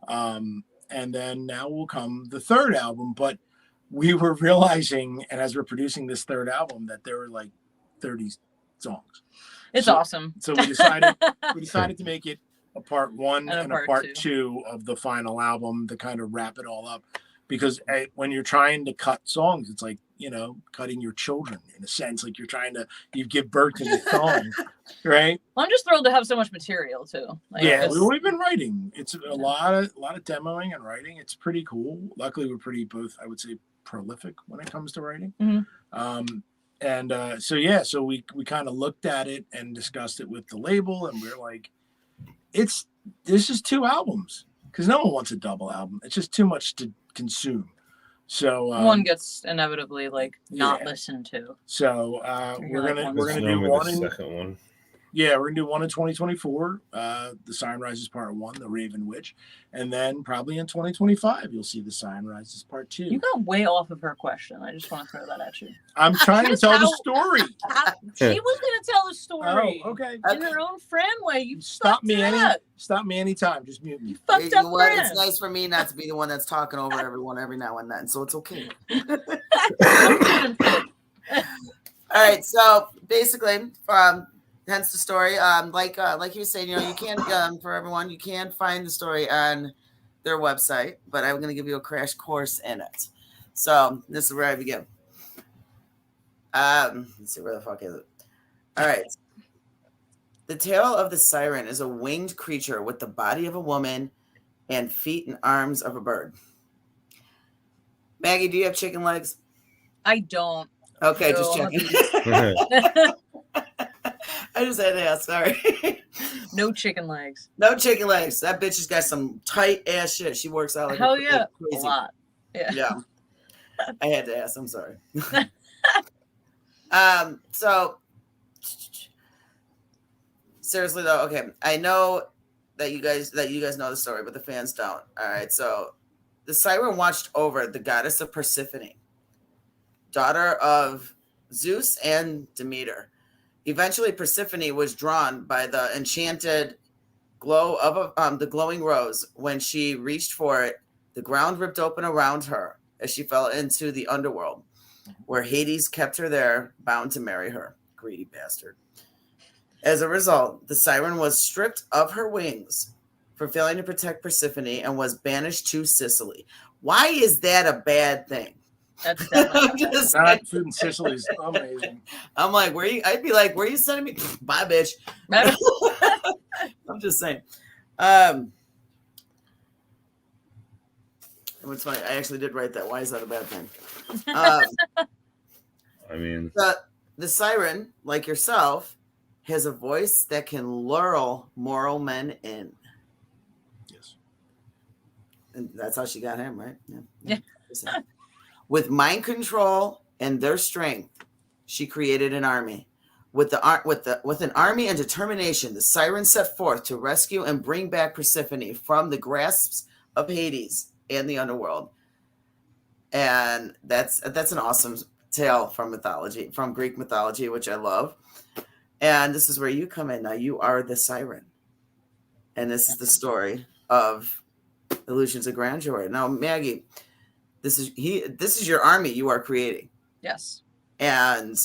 And then now will come the third album, but we were realizing, and as we're producing this third album, that there were like 30 songs. It's awesome. So we decided to make it a part 1 and a part 2 of the final album to kind of wrap it all up. Because when you're trying to cut songs, it's like, cutting your children in a sense. Like you give birth to the song, right? Well, I'm just thrilled to have so much material too. Like, we've been writing. It's a lot of demoing and writing. It's pretty cool. Luckily, we're pretty both, I would say, prolific when it comes to writing. So we kind of looked at it and discussed it with the label, and we're like, this is 2 albums, because no one wants a double album. It's just too much to consume. So one gets inevitably not listened to. So we're gonna do one in second one. Yeah, we're gonna do one in 2024. The Siren Rises Part 1, The Raven Witch, and then probably in 2025 you'll see The Siren Rises Part 2. You got way off of her question. I just want to throw that at you. I'm trying to tell the story. She was gonna tell the story. Oh, okay. In her own Fran way. You stop me anytime. Just mute me. You fucked up, Fran. It's nice for me not to be the one that's talking over everyone every now and then, so it's okay. All right, so basically, hence the story. Like you were saying, you can't for everyone, you can find the story on their website, but I'm going to give you a crash course in it. So this is where I begin. Let's see, where the fuck is it? All right. The tale of the Siren is a winged creature with the body of a woman and feet and arms of a bird. Maggie, do you have chicken legs? I don't. Okay, So just I'll have checking. to- I just had to ask. Sorry. no chicken legs. No chicken legs. That bitch has got some tight ass shit. She works out like Hell yeah, a crazy. lot. Yeah. Yeah. I had to ask. I'm sorry. So seriously though, okay. I know that you guys know the story, but the fans don't. All right. So the siren watched over the goddess of Persephone, daughter of Zeus and Demeter. Eventually, Persephone was drawn by the enchanted glow of the glowing rose. When she reached for it, the ground ripped open around her as she fell into the underworld, where Hades kept her there, bound to marry her. Greedy bastard. As a result, the siren was stripped of her wings for failing to protect Persephone and was banished to Sicily. Why is that a bad thing? That's definitely I'm just God, food in Sicily is amazing. I'm like, where you? I'd be like, where are you sending me? Bye, bitch. I'm just saying. What's funny? I actually did write that. Why is that a bad thing? I mean, the siren, like yourself, has a voice that can lure moral men in. Yes. And that's how she got him, right? Yeah. With mind control and their strength, she created an army. With an army and determination, the siren set forth to rescue and bring back Persephone from the grasps of Hades and the underworld. And that's an awesome tale from mythology, from Greek mythology, which I love. And this is where you come in. Now you are the siren, and this is the story of Illusions of Grandeur. Now, Maggie, this is your army you are creating. Yes. And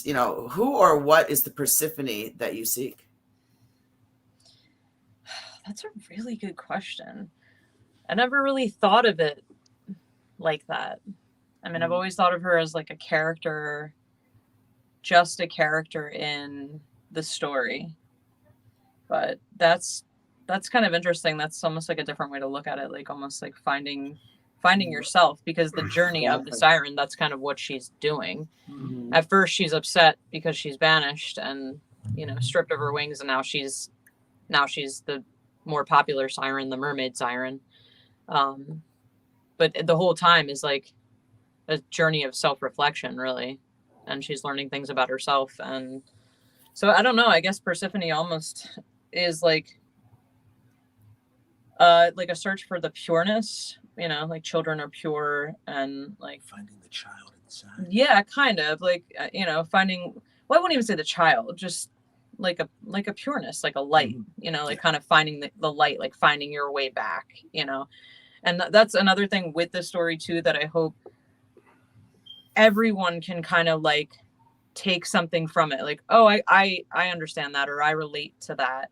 who or what is the Persephone that you seek? That's a really good question. I never really thought of it like that. I mean, I've always thought of her as like a character, just a character in the story. But that's kind of interesting. That's almost like a different way to look at it, like almost like finding yourself, because the journey of the siren, that's kind of what she's doing. Mm-hmm. At first she's upset because she's banished and stripped of her wings, and now she's the more popular siren, the mermaid siren. But the whole time is like a journey of self-reflection, really, and she's learning things about herself. And so I don't know, I guess Persephone almost is like a search for the pureness, like children are pure, and like Finding the child inside. yeah, kind of like finding, well, I wouldn't even say the child, just like a pureness, like a light, kind of finding the light, like finding your way back, and that's another thing with the story too, that I hope everyone can kind of like take something from it, like, oh, I understand that, or I relate to that.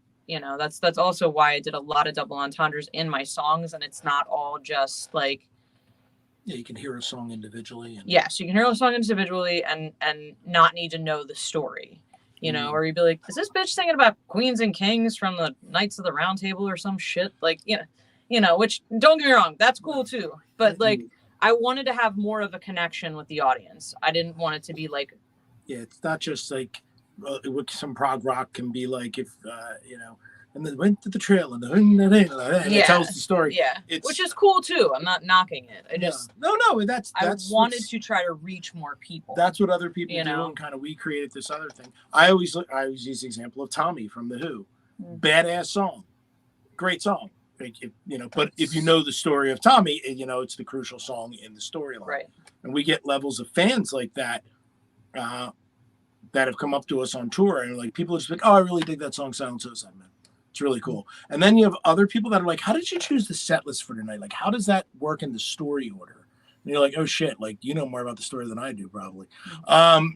That's also why I did a lot of double entendres in my songs, and it's not all just like, yeah, you can hear a song individually. And yes, you can hear a song individually and not need to know the story, or you'd be like, is this bitch singing about queens and kings from the Knights of the Round Table or some shit? Like, which, don't get me wrong, that's cool too. But like, I wanted to have more of a connection with the audience. I didn't want it to be like, yeah, it's not just like what some prog rock can be like, if and then went to the trail and it tells the story. Yeah, which is cool too. I'm not knocking it. I just no, that's I wanted to try to reach more people. That's what other people do, and kind of we created this other thing. I always use the example of Tommy from The Who. Badass song, great song. Like, but if you know the story of Tommy, it's the crucial song in the storyline. Right. And we get levels of fans like that that have come up to us on tour, and like people are just like, oh, I really dig that song, Silent Suicide, man. It's really cool. And then you have other people that are like, how did you choose the set list for tonight? Like, how does that work in the story order? And you're like, oh shit, like you know more about the story than I do, probably.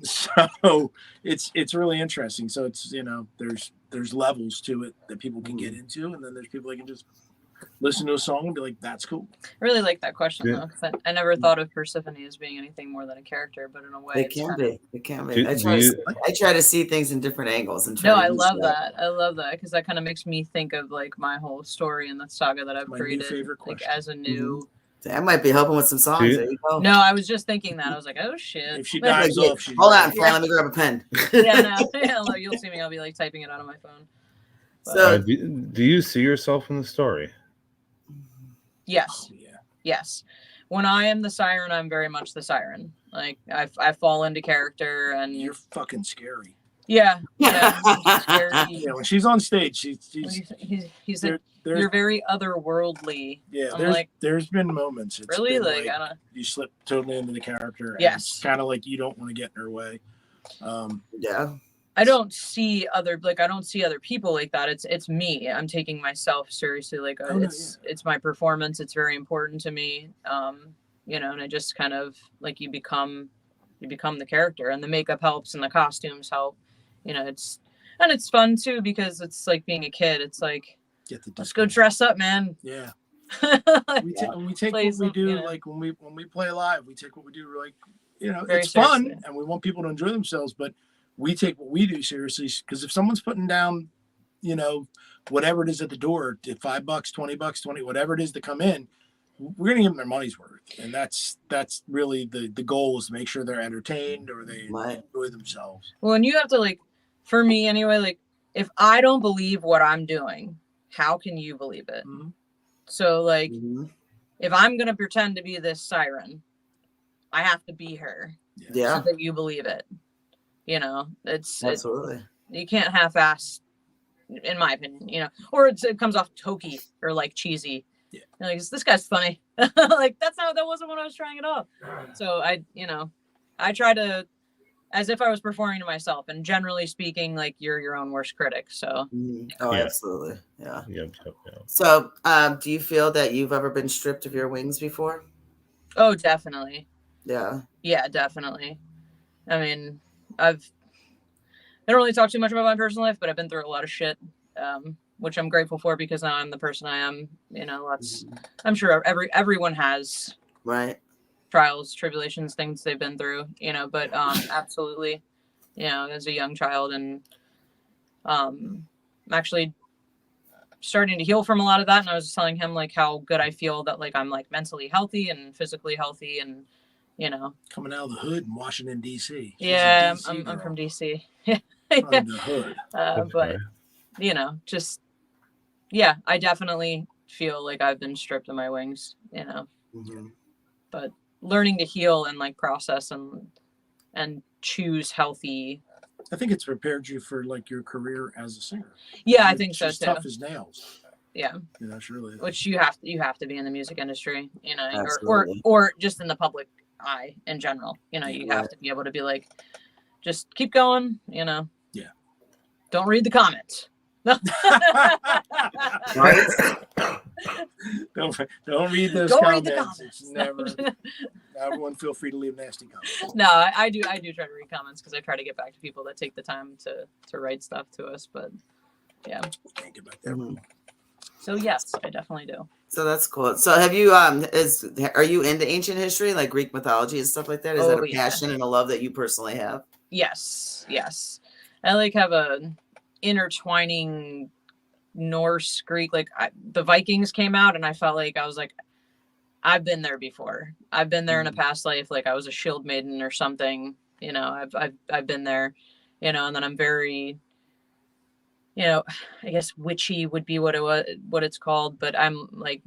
So it's really interesting. So it's there's levels to it that people can get into, and then there's people that can just listen to a song and be like, that's cool. I really like that question though, because I never thought of Persephone as being anything more than a character, but in a way It can be. I try to see things in different angles. And I love that. I love that, because that kind of makes me think of like my whole story and the saga that I've created, like as a new That might be helping with some songs. There you go. No, I was just thinking that. I was like, oh shit. If she Like, dives yeah, off, she's hold on, ready. Fran. Let me grab a pen. Yeah, no. Yeah, look, you'll see me. I'll be like typing it out on my phone. So, do you see yourself in the story? Yes. Oh, yeah. Yes. When I am the siren, I'm very much the siren. Like I fall into character, and You're fucking scary. yeah, scary. Yeah, when she's on stage, she's He's there, there's you're very otherworldly. yeah. I'm like, There's been moments. It's really? been Like I don't. you slip totally into the character. And Yes. it's kind of like you don't want to get in her way. yeah. I don't see other people like that. It's me. I'm taking myself seriously. Like it's my performance. It's very important to me. You know, and I just kind of like you become the character, and the makeup helps and the costumes help. You know, it's fun too because it's like being a kid. It's like let's go dress up, man. Yeah. Like, We take play what we do, you know. like when we play live, we take what we do like, you know, Very it's fun seriously. and we want people to enjoy themselves, but we take what we do seriously because if someone's putting down, you know, whatever it is at the door, $5, $20, 20, whatever it is to come in, we're gonna give them their money's worth. And that's really the goal is to make sure they're entertained or they enjoy themselves. Well, and you have to like, for me anyway, like if I don't believe what I'm doing, how can you believe it? Mm-hmm. So like, if I'm going to pretend to be this siren, I have to be her. Yeah. So that you believe it. You know, Absolutely. You can't half-ass, in my opinion, you know, or it comes off tokey or like cheesy. Yeah. You're like, this guy's funny. Like that wasn't what I was trying at all. So I try to, as if I was performing to myself, and generally speaking, like you're your own worst critic. So. Oh, Yeah. absolutely. Yeah. Yep. So, do you feel that you've ever been stripped of your wings before? Oh, definitely. Yeah. Yeah, definitely. I mean, I don't really talk too much about my personal life, but I've been through a lot of shit, which I'm grateful for because now I'm the person I am. You know, I'm sure everyone has Right. trials, tribulations, things they've been through, you know, but absolutely, you know, as a young child, and I'm actually starting to heal from a lot of that. And I was telling him like how good I feel that like I'm like mentally healthy and physically healthy, and you know, Coming out of the hood in Washington D.C. Yeah, I'm from DC. From the hood. But you know, just yeah, I definitely feel like I've been stripped of my wings, you know. But learning to heal and like process and choose healthy. I think it's prepared you for like your career as a singer. Yeah, I think so She's too. tough as nails. Yeah. You know, she really is. Which you have to be in the music industry, you know, Absolutely. or just in the public eye in general. You know, you have to be able to be like, just keep going, you know. Yeah. Don't read the comments. Right. Don't read those Don't comments. read the comments. It's never. Everyone, feel free to leave nasty comments. No, I do try to read comments because I try to get back to people that take the time to write stuff to us. But yeah. Can't get back there. So yes, I definitely do. So that's cool. So have you are you into ancient history, like Greek mythology and stuff like that? Is that a passion and a love that you personally have? Yes. I like have a intertwining Norse, Greek, like the Vikings came out and I felt like I was like, I've been there before. I've been there in a past life. Like I was a shield maiden or something, you know, I've been there, you know, and then I'm very, you know, I guess witchy would be what it's called, but I'm like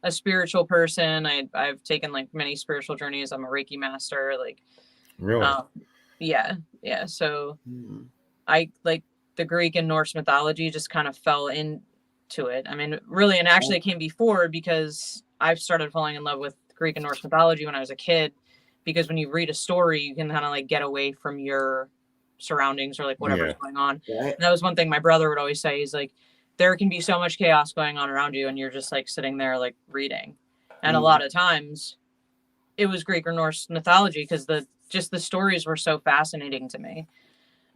a spiritual person. I've taken like many spiritual journeys. I'm a Reiki master. Like, really? Yeah. So I like the Greek and Norse mythology just kind of fell into it. I mean, really, and actually it came before because I've started falling in love with Greek and Norse mythology when I was a kid, because when you read a story, you can kind of like get away from your surroundings or like whatever's going on. Right. And that was one thing my brother would always say. He's like, there can be so much chaos going on around you and you're just like sitting there like reading. And a lot of times it was Greek or Norse mythology because the stories were so fascinating to me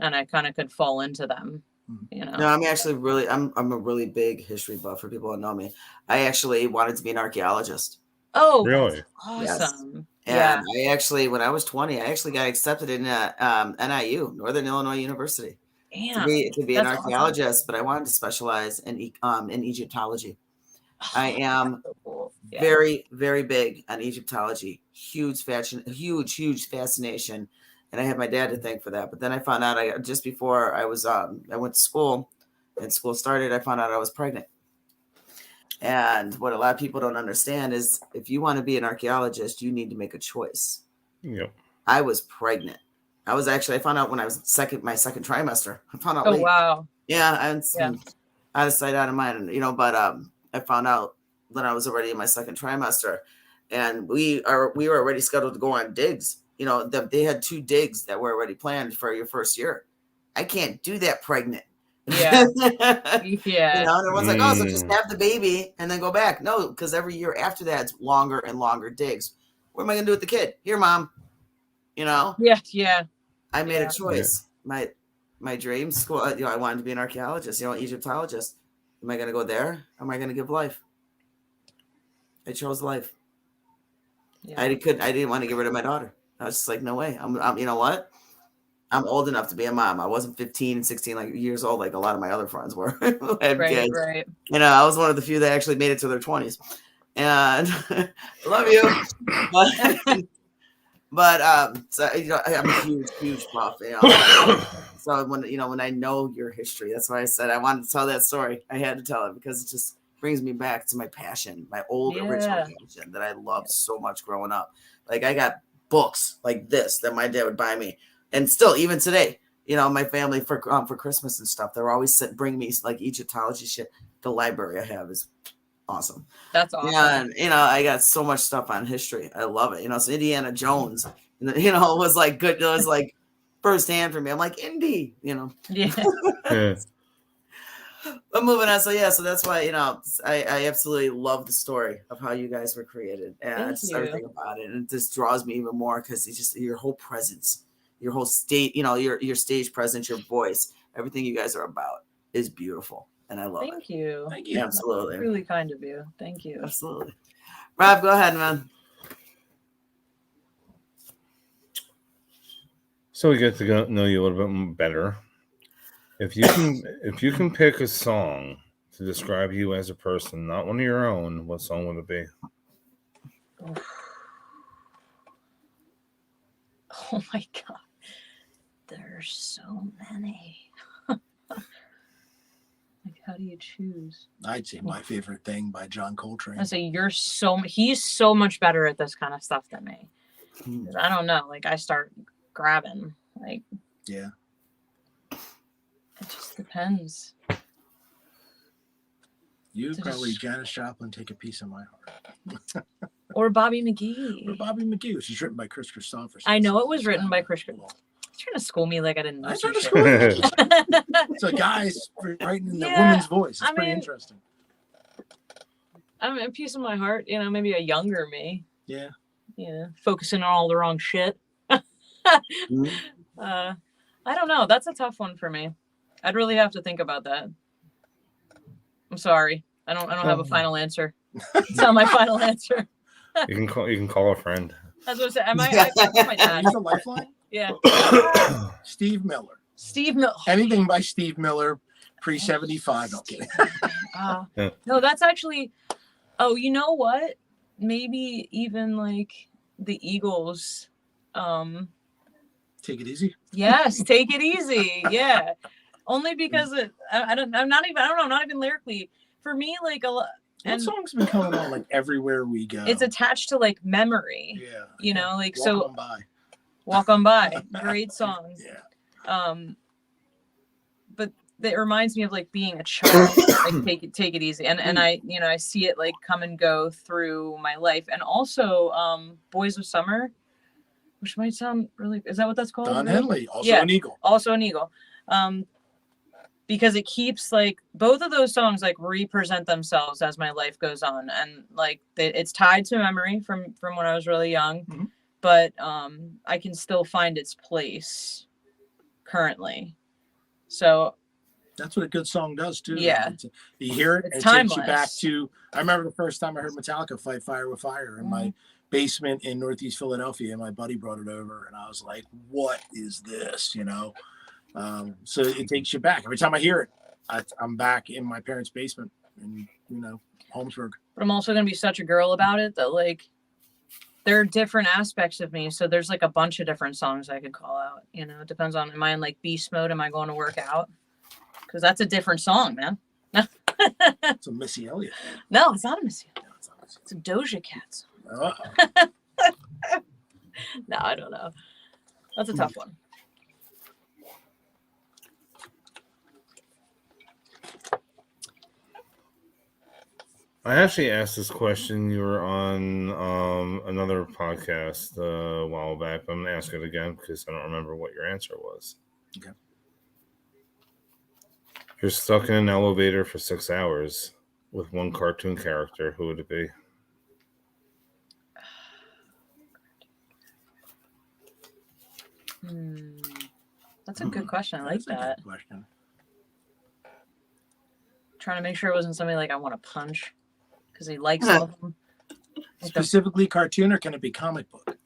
and I kind of could fall into them, you know. No, I'm actually I'm a really big history buff for people that know me. I actually wanted to be an archaeologist. Oh, really? Awesome. Yes. And I actually, when I was 20, I actually got accepted in NIU, Northern Illinois University, to be an archaeologist. Awesome. But I wanted to specialize in Egyptology. I am Very, very big on Egyptology. Huge fascination. And I had my dad to thank for that. But then I found out just before I went to school and school started, I found out I was pregnant. And what a lot of people don't understand is if you want to be an archaeologist, you need to make a choice. Yep. I was pregnant. I found out when I was my second trimester. I found out. Oh, wow. Yeah. Out of sight, out of mind, but I found out that I was already in my second trimester, and we were already scheduled to go on digs. They had 2 digs that were already planned for your first year. I can't do that pregnant. Yeah. And everyone's like, oh, so just have the baby and then go back. No, because every year after that, it's longer and longer digs. What am I going to do with the kid? Here, mom. Yeah. I made a choice. Yeah. My dream school, I wanted to be an archaeologist, Egyptologist. Am I going to go there? Am I going to give life? I chose life. Yeah. I didn't want to get rid of my daughter. I was just like, no way. I'm you know what? I'm old enough to be a mom. I wasn't 15 and 16 years old like a lot of my other friends were. Who had kids. Right. I was one of the few that actually made it to their 20s. And I love you. But so I'm a huge buff. So when I know your history, that's why I said I wanted to tell that story. I had to tell it because it just brings me back to my passion, my old original passion that I loved so much growing up. Like I got books like this that my dad would buy me, and still even today, my family for Christmas and stuff, they're always bring me like Egyptology shit. The library I have is awesome. That's awesome. And I got so much stuff on history. I love it. So Indiana Jones, was like good. It was like firsthand for me. I'm like Indy, Yeah. But moving on. So that's why, I absolutely love the story of how you guys were created and just everything about it. And it just draws me even more because it's just your whole presence, your whole state, your stage presence, your voice, everything you guys are about is beautiful. And I love it. Thank you. Absolutely. That's really kind of you. Thank you. Absolutely. Rob, go ahead, man. So we get to know you a little bit better. If you can pick a song to describe you as a person, not one of your own, what song would it be? Oh my God. There's so many. How do you choose? I'd say My Favorite Thing by John Coltrane. I say he's so much better at this kind of stuff than me. I don't know. Like I start grabbing. Like yeah. It just depends. You probably Janis Joplin, Take a Piece of My Heart. Or Bobby McGee. Or Bobby McGee, which is written by Chris Christopherson. I know it was written by Chris Christopherson. Trying to school me like I didn't know. Trying to school you. So guys writing in the woman's voice. It's pretty interesting. I'm a piece of my heart, maybe a younger me. Yeah. Yeah. Focusing on all the wrong shit. I don't know. That's a tough one for me. I'd really have to think about that. I'm sorry. I don't have a final answer. It's not my final answer. You can call a friend. That's what I said. I my dad. Use a lifeline? Yeah. Steve Miller. Steve Miller. Anything by Steve Miller pre-75. Okay. No, that's actually. Oh, you know what? Maybe even like the Eagles. Take It Easy. Yes, Take It Easy. Yeah. Only because I don't know, not even lyrically. For me, like a lot. That song's been coming on like everywhere we go. It's attached to like memory. Yeah. Like Walk On By. Walk On By. Great song. Yeah. But it reminds me of like being a child. Like take it easy. And I see it like come and go through my life. And also Boys of Summer, which might sound really, is that what that's called? Don Henley, also an Eagle. Also an Eagle. Because it keeps like both of those songs like represent themselves as my life goes on, and like it's tied to memory from when I was really young, but I can still find its place currently. So that's what a good song does too. Yeah, you hear it, it's and it timeless. takes you back to. I remember the first time I heard Metallica fight Fire with Fire in my basement in Northeast Philadelphia, and my buddy brought it over, and I was like, "What is this?" So it takes you back. Every time I hear it, I'm back in my parents' basement in, Holmesburg. but I'm also going to be such a girl about it that like there are different aspects of me. So there's like a bunch of different songs I could call out. You know, it depends on, am I in like beast mode? Am I going to work out? Because that's a different song, man. It's a Missy Elliott. No, it's not a Missy. No, it's not Missy. It's a Doja Cat song. Uh-oh. No, I don't know. That's a tough one. I actually asked this question. You were on another podcast a while back. I'm going to ask it again because I don't remember what your answer was. Okay. You're stuck in an elevator for 6 hours with one cartoon character. Who would it be? That's a good question. I like That's a that. good question. Trying to make sure it wasn't somebody like I want to punch because he likes some of them. Like Specifically cartoon, or can it be comic book?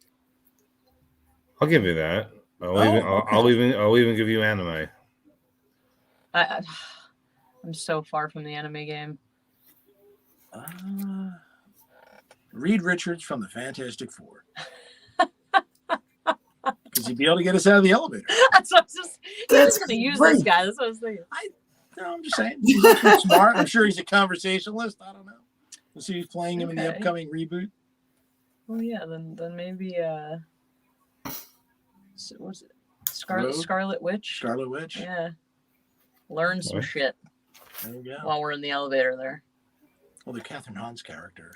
I'll give you that. I'll even give you anime. I'm so far from the anime game. Reed Richards from the Fantastic Four. Because he'd be able to get us out of the elevator. That's what I was just. He's going to use this guy. That's what I was thinking. No, I'm just saying. He's looking smart. I'm sure he's a conversationalist. I don't know. We'll see who's playing him in the upcoming reboot. Well, yeah, then maybe what's it? Rogue? Scarlet Witch. Scarlet Witch. Yeah. Learn some Okay. shit There you go. while we're in the elevator there. Well, the Catherine Hahn's character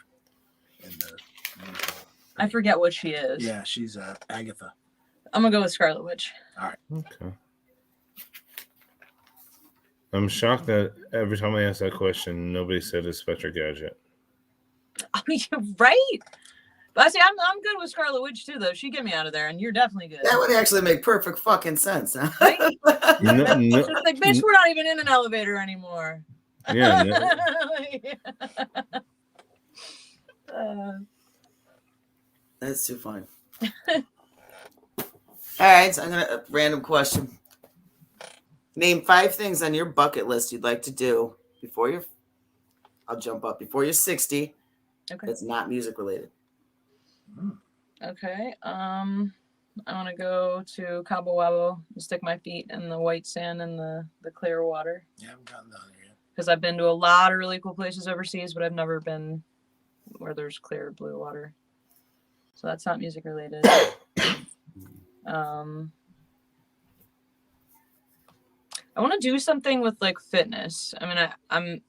in the I forget what she is. Yeah, she's Agatha. I'm gonna go with Scarlet Witch. Okay. I'm shocked that every time I ask that question, nobody said Inspector Gadget. I mean, you're right. But I see, I'm good with Scarlet Witch too, though. She get me out of there, and you're definitely good. That would actually make perfect fucking sense. Huh? Right? No, It's just like, bitch, we're not even in an elevator anymore. yeah, That's too funny. All right, so I'm gonna random question. Name 5 things on your bucket list you'd like to do before you're. I'll jump up before you're 60. Okay. That's not music related. Okay. I want to go to Cabo Wabo and stick my feet in the white sand and the clear water. Yeah, I haven't gotten down here yet. Because I've been to a lot of really cool places overseas, but I've never been where there's clear blue water. So that's not music related. I want to do something with like fitness. I mean,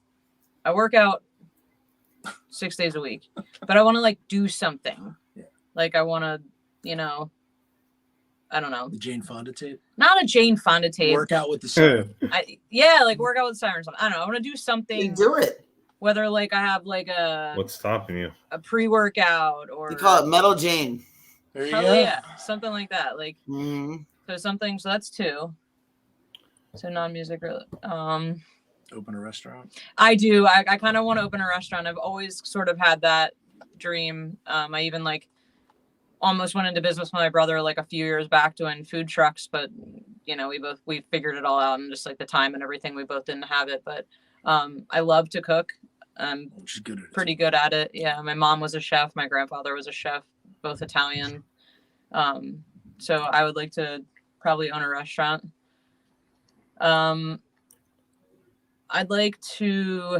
I work out 6 days a week, but I want to like do something. Yeah. Like I want to, I don't know. The Jane Fonda tape. Not a Jane Fonda tape. Work out with the sun. Like work out with sirens. I don't know. I want to do something. You do it. Whether like I have like What's stopping you? a pre-workout or You call it Metal Jane. There you hell go. yeah, something like that. Like Mhm. so something. So that's 2. So non-music. Open a restaurant. I do. I kind of want to open a restaurant. I've always sort of had that dream. I even like almost went into business with my brother like a few years back doing food trucks, but we figured it all out, and just like the time and everything, we both didn't have it. But I love to cook. I'm She's good at it. pretty good at it. Yeah, my mom was a chef. My grandfather was a chef, both Italian. So I would like to probably own a restaurant. I'd like to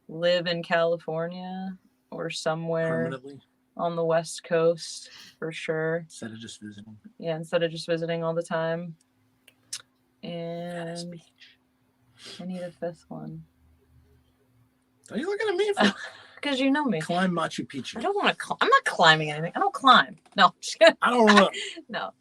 live in California or somewhere Permanently, on the West Coast for sure. instead of just visiting. Yeah, instead of just visiting all the time. And I need a 5th one. Are you looking at me for Because you know me. climb Machu Picchu? I don't want to. I'm not climbing anything. I don't climb. No, just kidding. I don't know. No.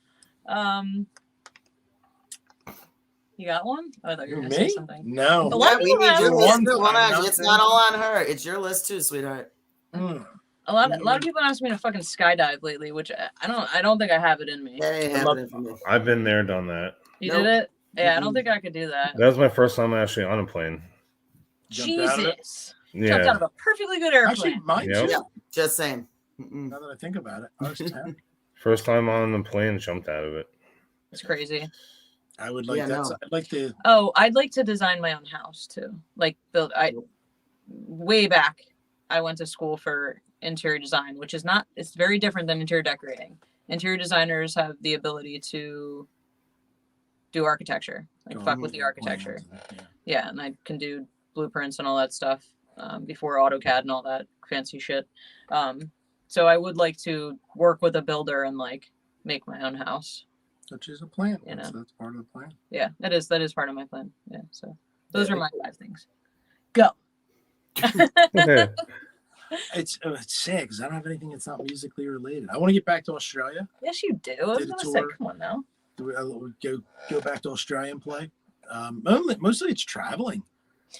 You got one? Oh, I thought you were going to say Me? something. No. A lot Yeah, of we people need ask your me- list. One Too. Hold time, on. It's nothing. not all on her. It's your list too, sweetheart. Mm. A lot of people ask me to fucking skydive lately, which I don't think I have it in me. That ain't I love- happening for me. I've been there, done that. You Nope. did it? Yeah, I don't Mhm. think I could do that. That was my first time actually on a plane. Jumped out of it? Jesus. Jumped out Yeah. of a perfectly good airplane. Actually, mine Yep. too. Yeah. Just saying. Mm-mm. Now that I think about it, I was 10. First time on the plane, jumped out of it. It's crazy. I would like Yeah, that. no. I'd like to. Oh, I'd like to design my own house too. Like build. way back, I went to school for interior design, which is not, it's very different than interior decorating. Interior designers have the ability to do architecture, like fuck with the architecture. Yeah, and I can do blueprints and all that stuff before AutoCAD and all that fancy shit. So I would like to work with a builder and like make my own house. Which is a plan. You know. That's part of the plan. Yeah, that is part of my plan. Yeah, so those are my 5 things. Go. It's sad because I don't have anything that's not musically related. I want to get back to Australia. Yes, you do. I was Did a gonna say, tour. come on now. Go back to Australia and play. Mostly it's traveling.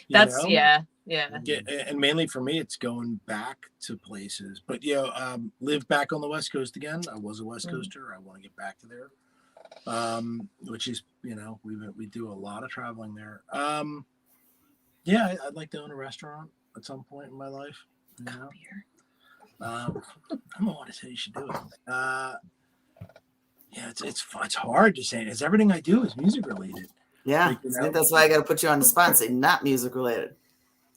That's yeah. And mainly for me, it's going back to places. But live back on the West Coast again. I was a West Coaster. I want to get back to there. Which is we do a lot of traveling there. I'd like to own a restaurant at some point in my life. I don't want to say you should do it. It's hard to say. It's everything I do is music related. Yeah, that's why I got to put you on the spot and say not music related.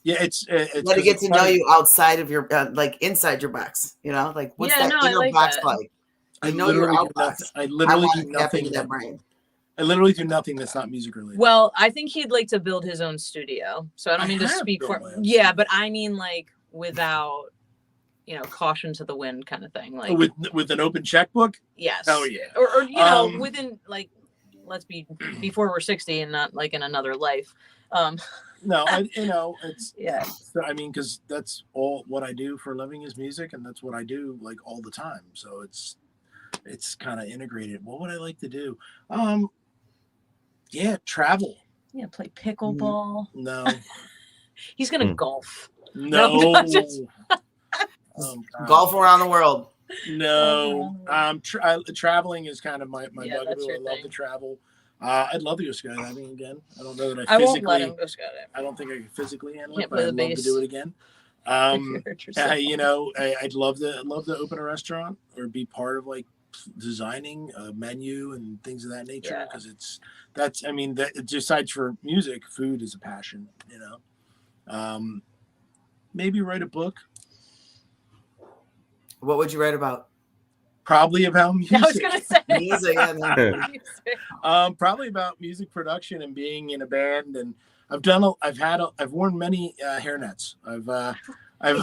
Yeah, it's let me get to know you outside of your like inside your box. Like what's that inner box like? I know you're out box. I literally do nothing in that brain. I literally do nothing that's not music related. Well, I think he'd like to build his own studio. So I don't mean to speak for but I mean like without caution to the wind kind of thing. Like with an open checkbook? Yes. Oh yeah. Or within like let's be before we're 60 and not like in another life. No, it's yeah. I mean, because that's all what I do for a living is music, and that's what I do like all the time. So it's kind of integrated. What would I like to do? Travel. Yeah, play pickleball. No. He's gonna golf. No. Golf around the world. No. Traveling is kind of my bugaboo. I love to travel. I'd love to go skydiving again. I don't know that I won't let him go skydiving. I don't think I can physically handle Can't it, but I'd love to do it again. I'd love to open a restaurant or be part of like designing a menu and things of that nature because besides for music, food is a passion. Maybe write a book. What would you write about? Probably about music. I was gonna say music. Probably about music production and being in a band. And I've worn many hairnets. I've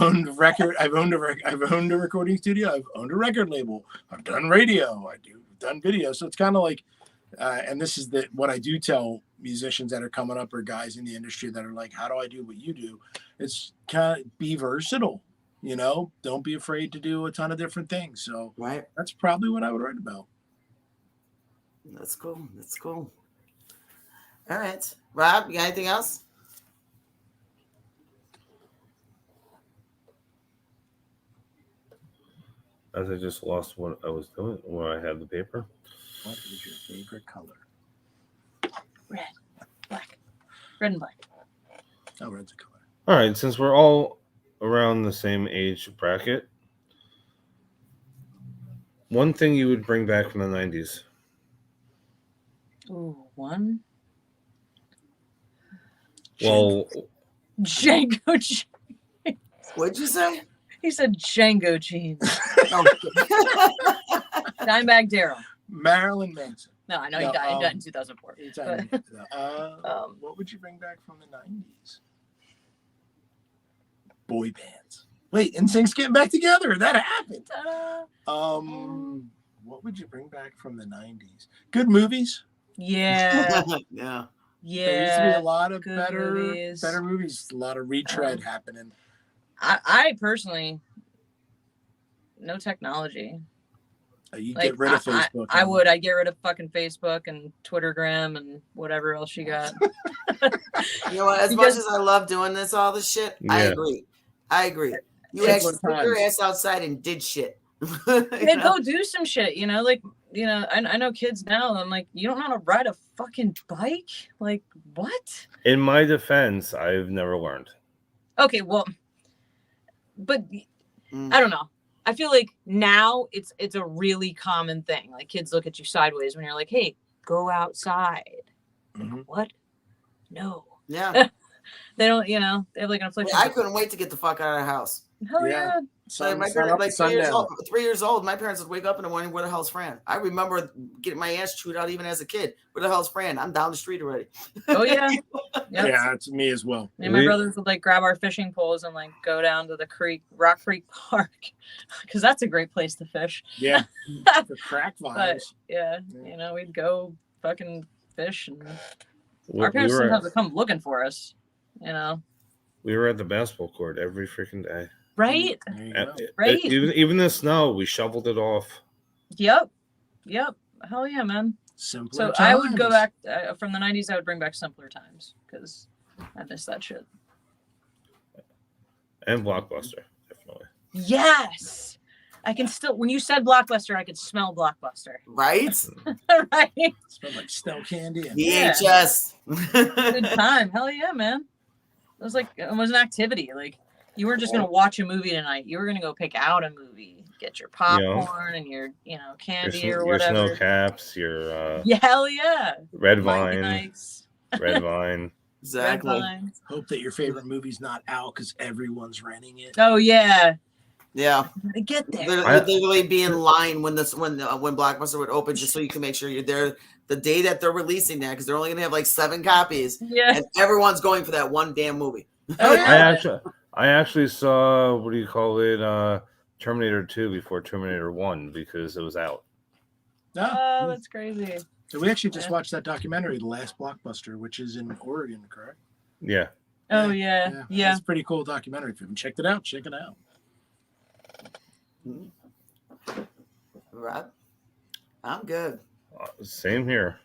owned a recording studio. I've owned a record label. I've done radio. I've done video. So it's kind of like, and this is what I do tell musicians that are coming up or guys in the industry that are like, how do I do what you do? It's kind of be versatile. Don't be afraid to do a ton of different things. So that's probably what I would write about. That's cool. All right. Rob, you got anything else? As I just lost what I was doing when I had the paper. What is your favorite color? Red, black. Red and black. Oh, red's a color. All right, since we're all around the same age bracket, one thing you would bring back from the 90s. Ooh, one. Well, Django jeans. What'd you say? He said Django jeans. Dimebag Darrell. Marilyn Manson. No, I know he died in 2004. What would you bring back from the 90s? Boy bands. Wait, NSYNC's getting back together. That happened. What would you bring back from the 90s? Good movies. Yeah. Yeah. There used to be a lot of better movies. A lot of retread happening. I personally, no technology. You get rid of Facebook. I'd get rid of fucking Facebook and Twittergram and whatever else you got. You know what? As much as I love doing all this shit, I agree. You actually put your ass outside and did shit. Go do some shit, I know kids now, I'm like, you don't know how to ride a fucking bike? Like, what? In my defense, I've never learned. Okay, well, but I don't know. I feel like now it's a really common thing. Like kids look at you sideways when you're like, hey, go outside. Mm-hmm. What? No. Yeah. They don't, you know, they have like an affliction. I couldn't wait to get the fuck out of the house. Hell Yeah. yeah. So my Sun parents, up like and sun down. 3 years old, my parents would wake up in the morning. Where the hell's Fran? I remember getting my ass chewed out even as a kid. Where the hell's Fran? I'm down the street already. Oh yeah. Yep. Yeah, it's me as well. Me and my brothers would like grab our fishing poles and like go down to the creek, Rock Creek Park, because that's a great place to fish. Yeah, the crack But vibes. yeah, Yeah. you know, we'd go fucking fish, and We, our parents we were sometimes at, would come looking for us. You know, we were at the basketball court every freaking day. right? There you And go. Right. even the snow, we shoveled it off. Yep. Hell yeah, man. Simpler So I would go times. back from the '90s. I would bring back simpler times because I miss that shit. And Blockbuster, definitely. Yes, I can still. When you said Blockbuster, I could smell Blockbuster. Right? Right. Smelled like snow candy. And VHS. Good time. Hell yeah, man. It was like it was an activity. Like you weren't just gonna watch a movie tonight. You were gonna go pick out a movie, get your popcorn and your candy or Your whatever. snow caps, your Yeah, hell yeah. red Mikey vine, Nikes, red vine. red Exactly. vines. hope that your favorite movie's not out because everyone's renting it. Oh yeah. Yeah. I get there. Literally be in line when Blockbuster would open, just so you can make sure you're there the day that they're releasing that, because they're only gonna have like 7 copies, Yeah. and everyone's going for that one damn movie. Oh, yeah. I actually saw Terminator 2 before Terminator 1 because it was out. No. Oh, that's crazy. So we actually just Yeah. watched that documentary, The Last Blockbuster, which is in Oregon, correct? Yeah. Oh yeah. Yeah. It's a pretty cool documentary. If you haven't checked it out, check it out. Right. I'm good. Same here.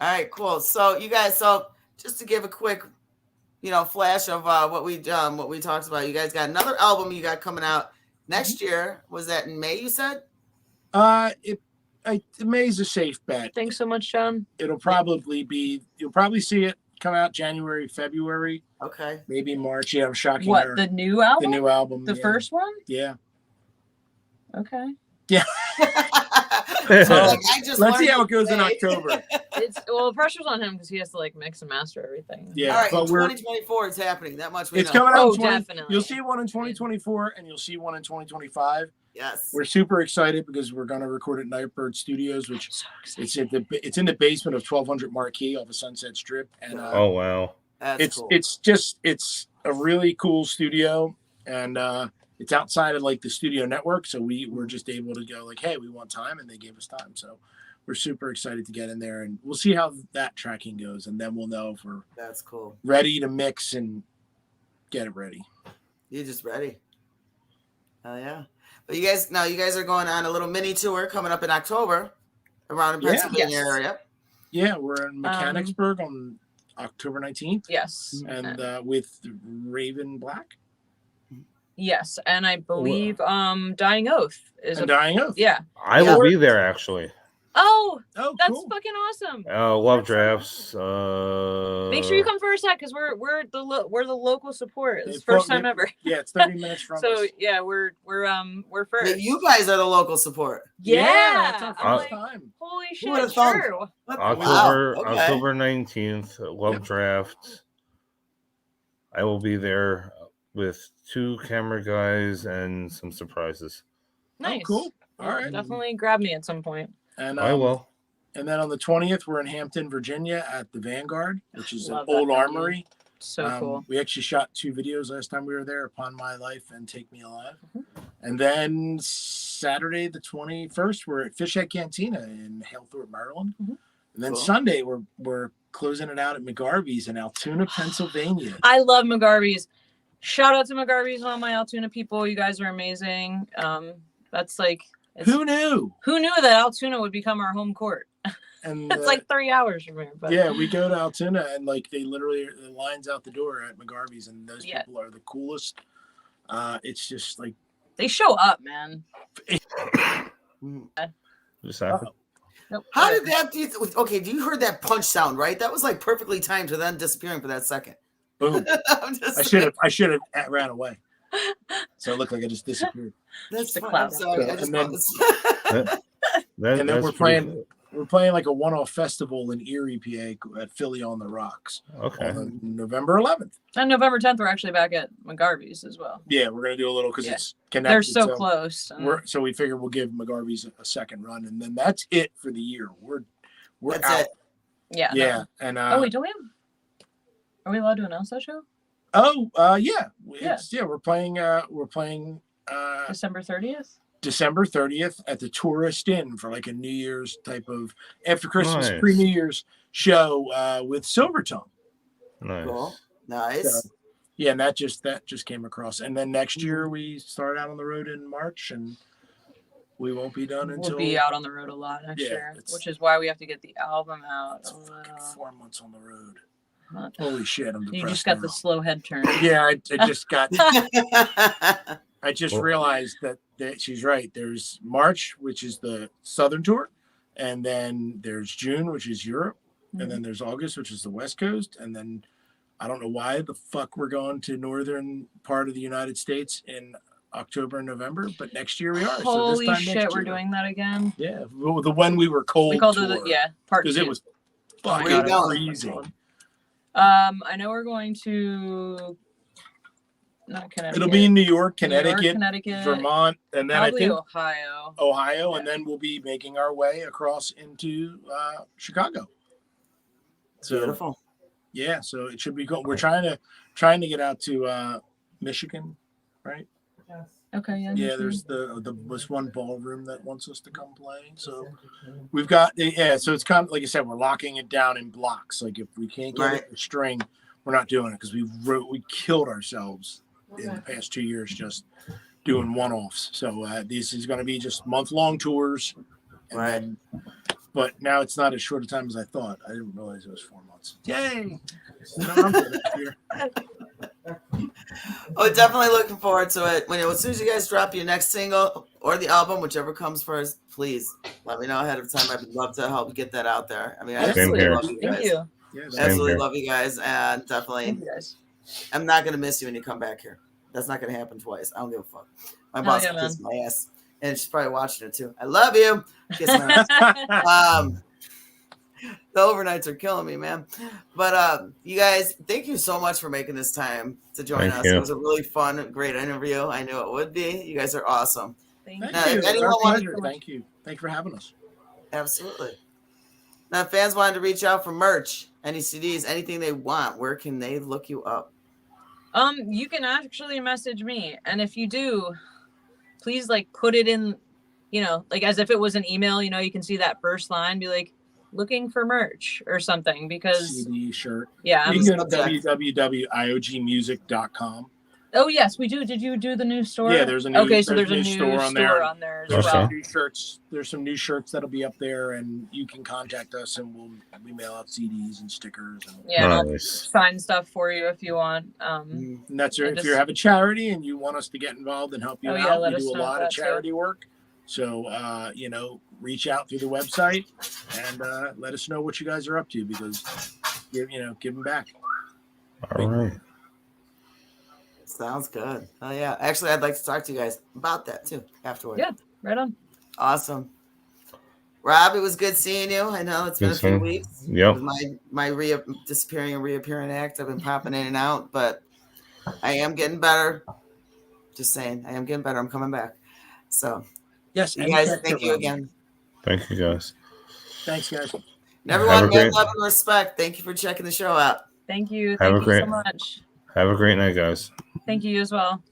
All right, cool. So you guys, just to give a quick, flash of what we talked about. You guys got another album you got coming out next year. Was that in May? You said? May's a safe bet. Thanks so much, John. It'll probably be. You'll probably see it come out January, February, Okay. maybe March. Yeah, I'm shocking. What, the new album? The new album. The yeah. first one? Yeah. Okay. Yeah. So, like, I just Let's see learned how it goes in today. October. The pressure's on him because he has to like mix and master everything. Yeah, All right, but in 2024 it's happening. That much we it's know. coming out. Oh, in 20, definitely. You'll see one in 2024, and you'll see one in 2025. Yes. We're super excited because we're going to record at Nightbird Studios, which So excited. it's in the basement of 1200 Marquee off of Sunset Strip, and Oh wow. That's cool. it's a really cool studio, and it's outside of like the studio network, so we're just able to go like, hey, we want time, and they gave us time, so we're super excited to get in there, and we'll see how that tracking goes, and then we'll know if we're That's cool. ready to mix and get it ready. You're just ready. Oh yeah. But you guys are going on a little mini tour coming up in October around the Yeah. Pennsylvania Yes. area. Yeah, we're in Mechanicsburg on October 19th, Yes. and with Raven Black Yes. And I believe Dying Oath is and Dying Oath. yeah. I will be there actually. Oh, Oh, that's cool. fucking awesome. Love drafts. Make sure you come for a set because we're the local support. It's They first put- time ever. Yeah, it's 30 minutes from So us. yeah, we're But first. you guys are the local support. Yeah, that's our I'm first like, time. holy Who would've shit, thought? sure. What? October Wow, okay. October 19th. Love draft. I will be there with 2 camera guys and some surprises. Nice. Oh, cool. All right. Definitely grab me at some point. And I will. And then on the 20th, we're in Hampton, Virginia at the Vanguard, which is Love an that old venue. armory. So cool. We actually shot 2 videos last time we were there, Upon My Life and Take Me Alive. Mm-hmm. And then Saturday, the 21st, we're at Fishhead Cantina in Halethorpe, Maryland. Mhm. And then Cool. Sunday, we're closing it out at McGarvey's in Altoona, Pennsylvania. I love McGarvey's. Shout out to McGarvey's and all my Altoona people. You guys are amazing. That's like Who knew? who knew that Altoona would become our home court? And It's like 3 hours from here. But yeah, we go to Altoona and like they literally the lines out the door at McGarvey's, and those Yeah. people are the coolest. It's just like they show up, man. Just happened. Nope. How did that okay, you heard that punch sound, right? That was like perfectly timed to then disappearing for that second. boom. I'm just I should have ran away. So it looked like I just disappeared. That's the fine. cloud. I'm sorry. I And just then- thought this- That, And then that's we're pretty playing- cool. we're playing like a one-off festival in Erie, PA at Philly on the Rocks Okay. on November 11th. And November 10th, we're actually back at McGarvey's as well. Yeah, we're gonna do a little because Yeah. it's connected. They're so close. and- So we figure we'll give McGarvey's a second run, and then that's it for the year. We're That's out. it. Yeah. no. Yeah, and Oh wait, don't we have? Are we allowed to announce that show? yeah, we're playing December 30th. December 30th at the Tourist Inn for like a New Year's type of after Christmas Nice. pre-New Year's show with Silver Tongue. Nice. Cool. Nice. So, yeah, and that just came across. And then next year we start out on the road in March, and we won't be done until We'll be out on the road a lot next Yeah, year, it's- which is why we have to get the album out. it's fucking 4 months on the road. Huh. Holy shit, I'm depressed. You just got now. the slow head turn. Yeah, I just got. I just Well- realized that she's right. There's March, which is the Southern tour, and then there's June, which is Europe, and then there's August, which is the West Coast, and then I don't know why the fuck we're going to northern part of the United States in October and November, but next year we are. Holy so this time shit, next we're year. doing that again. Yeah, the when we were cold. We called tour, it part because 2. it was Where fucking you going? freezing. I know we're going to not Connecticut. It'll be in New York, New York, Connecticut, Connecticut, Vermont, and then probably I think Ohio. and then we'll be making our way across into Chicago. So Beautiful. yeah, so it should be cool. We're trying to get out to Michigan, right? Okay, yeah. Yeah, there's this one ballroom that wants us to come play. So we've got so it's kind of like I said, we're locking it down in blocks. Like if we can't get it a string, we're not doing it because we killed ourselves in the past 2 years just doing one-offs. So this is going to be just month-long tours. And Right. then, but now it's not as short a time as I thought. I didn't realize it was 4 months. Yay! No, I'm good next year. Oh, definitely looking forward to it. As soon as you guys drop your next single or the album, whichever comes first, please let me know ahead of time. I would love to help get that out there. I mean, I Same absolutely here. love you guys. Thank you. Yeah, Absolutely here. love you guys, and definitely, Thank you guys. I'm not gonna miss you when you come back here. That's not gonna happen twice. I don't give a fuck. My Hell boss yeah, will kiss man. my ass, and she's probably watching it too. I love you. Kiss my ass. The overnights are killing me, man. But you guys, thank you so much for making this time to join Thank us. you. It was a really fun, great interview. I knew it would be. You guys are awesome. Thank Thank you. Now, you. if It's anyone our wanted pleasure. to- Thank you. Thank you for having us. Absolutely. Now, if fans wanted to reach out for merch, any CDs, anything they want, where can they look you up? You can actually message me, and if you do, please put it in, as if it was an email. You can see that first line, be like, looking for merch or something, because CD shirt. yeah. You can go to subject. www.iogmusic.com. Oh yes, we do. Did you do the new store? Yeah, there's a new- Okay, so there's there's a new store on there as There's Okay. well. some new shirts. There's some new shirts that'll be up there, and you can contact us, and we mail out CDs and stickers. And, Yeah, and I'll Nice. sign stuff for you if you want. and that's I if just- you have a charity and you want us to get involved and help you Oh, yeah, out. let We us do a know lot of that too. charity work. So reach out through the website and let us know what you guys are up to because give them back. All right. Sounds good. Oh, yeah. Actually, I'd like to talk to you guys about that too afterward. Yeah. Right on. Awesome. Rob, it was good seeing you. I know it's been Good a few seeing- weeks. Yep. With my disappearing and reappearing act. I've been popping in and out, but I am getting better. Just saying, I am getting better. I'm coming back. So, Yes, you guys, thank you again. Thank you, guys. Thanks, guys. And everyone, Have a great- love and respect. Thank you for checking the show out. Thank you. Have Thank a you great- so much. Have a great night, guys. Thank you as well.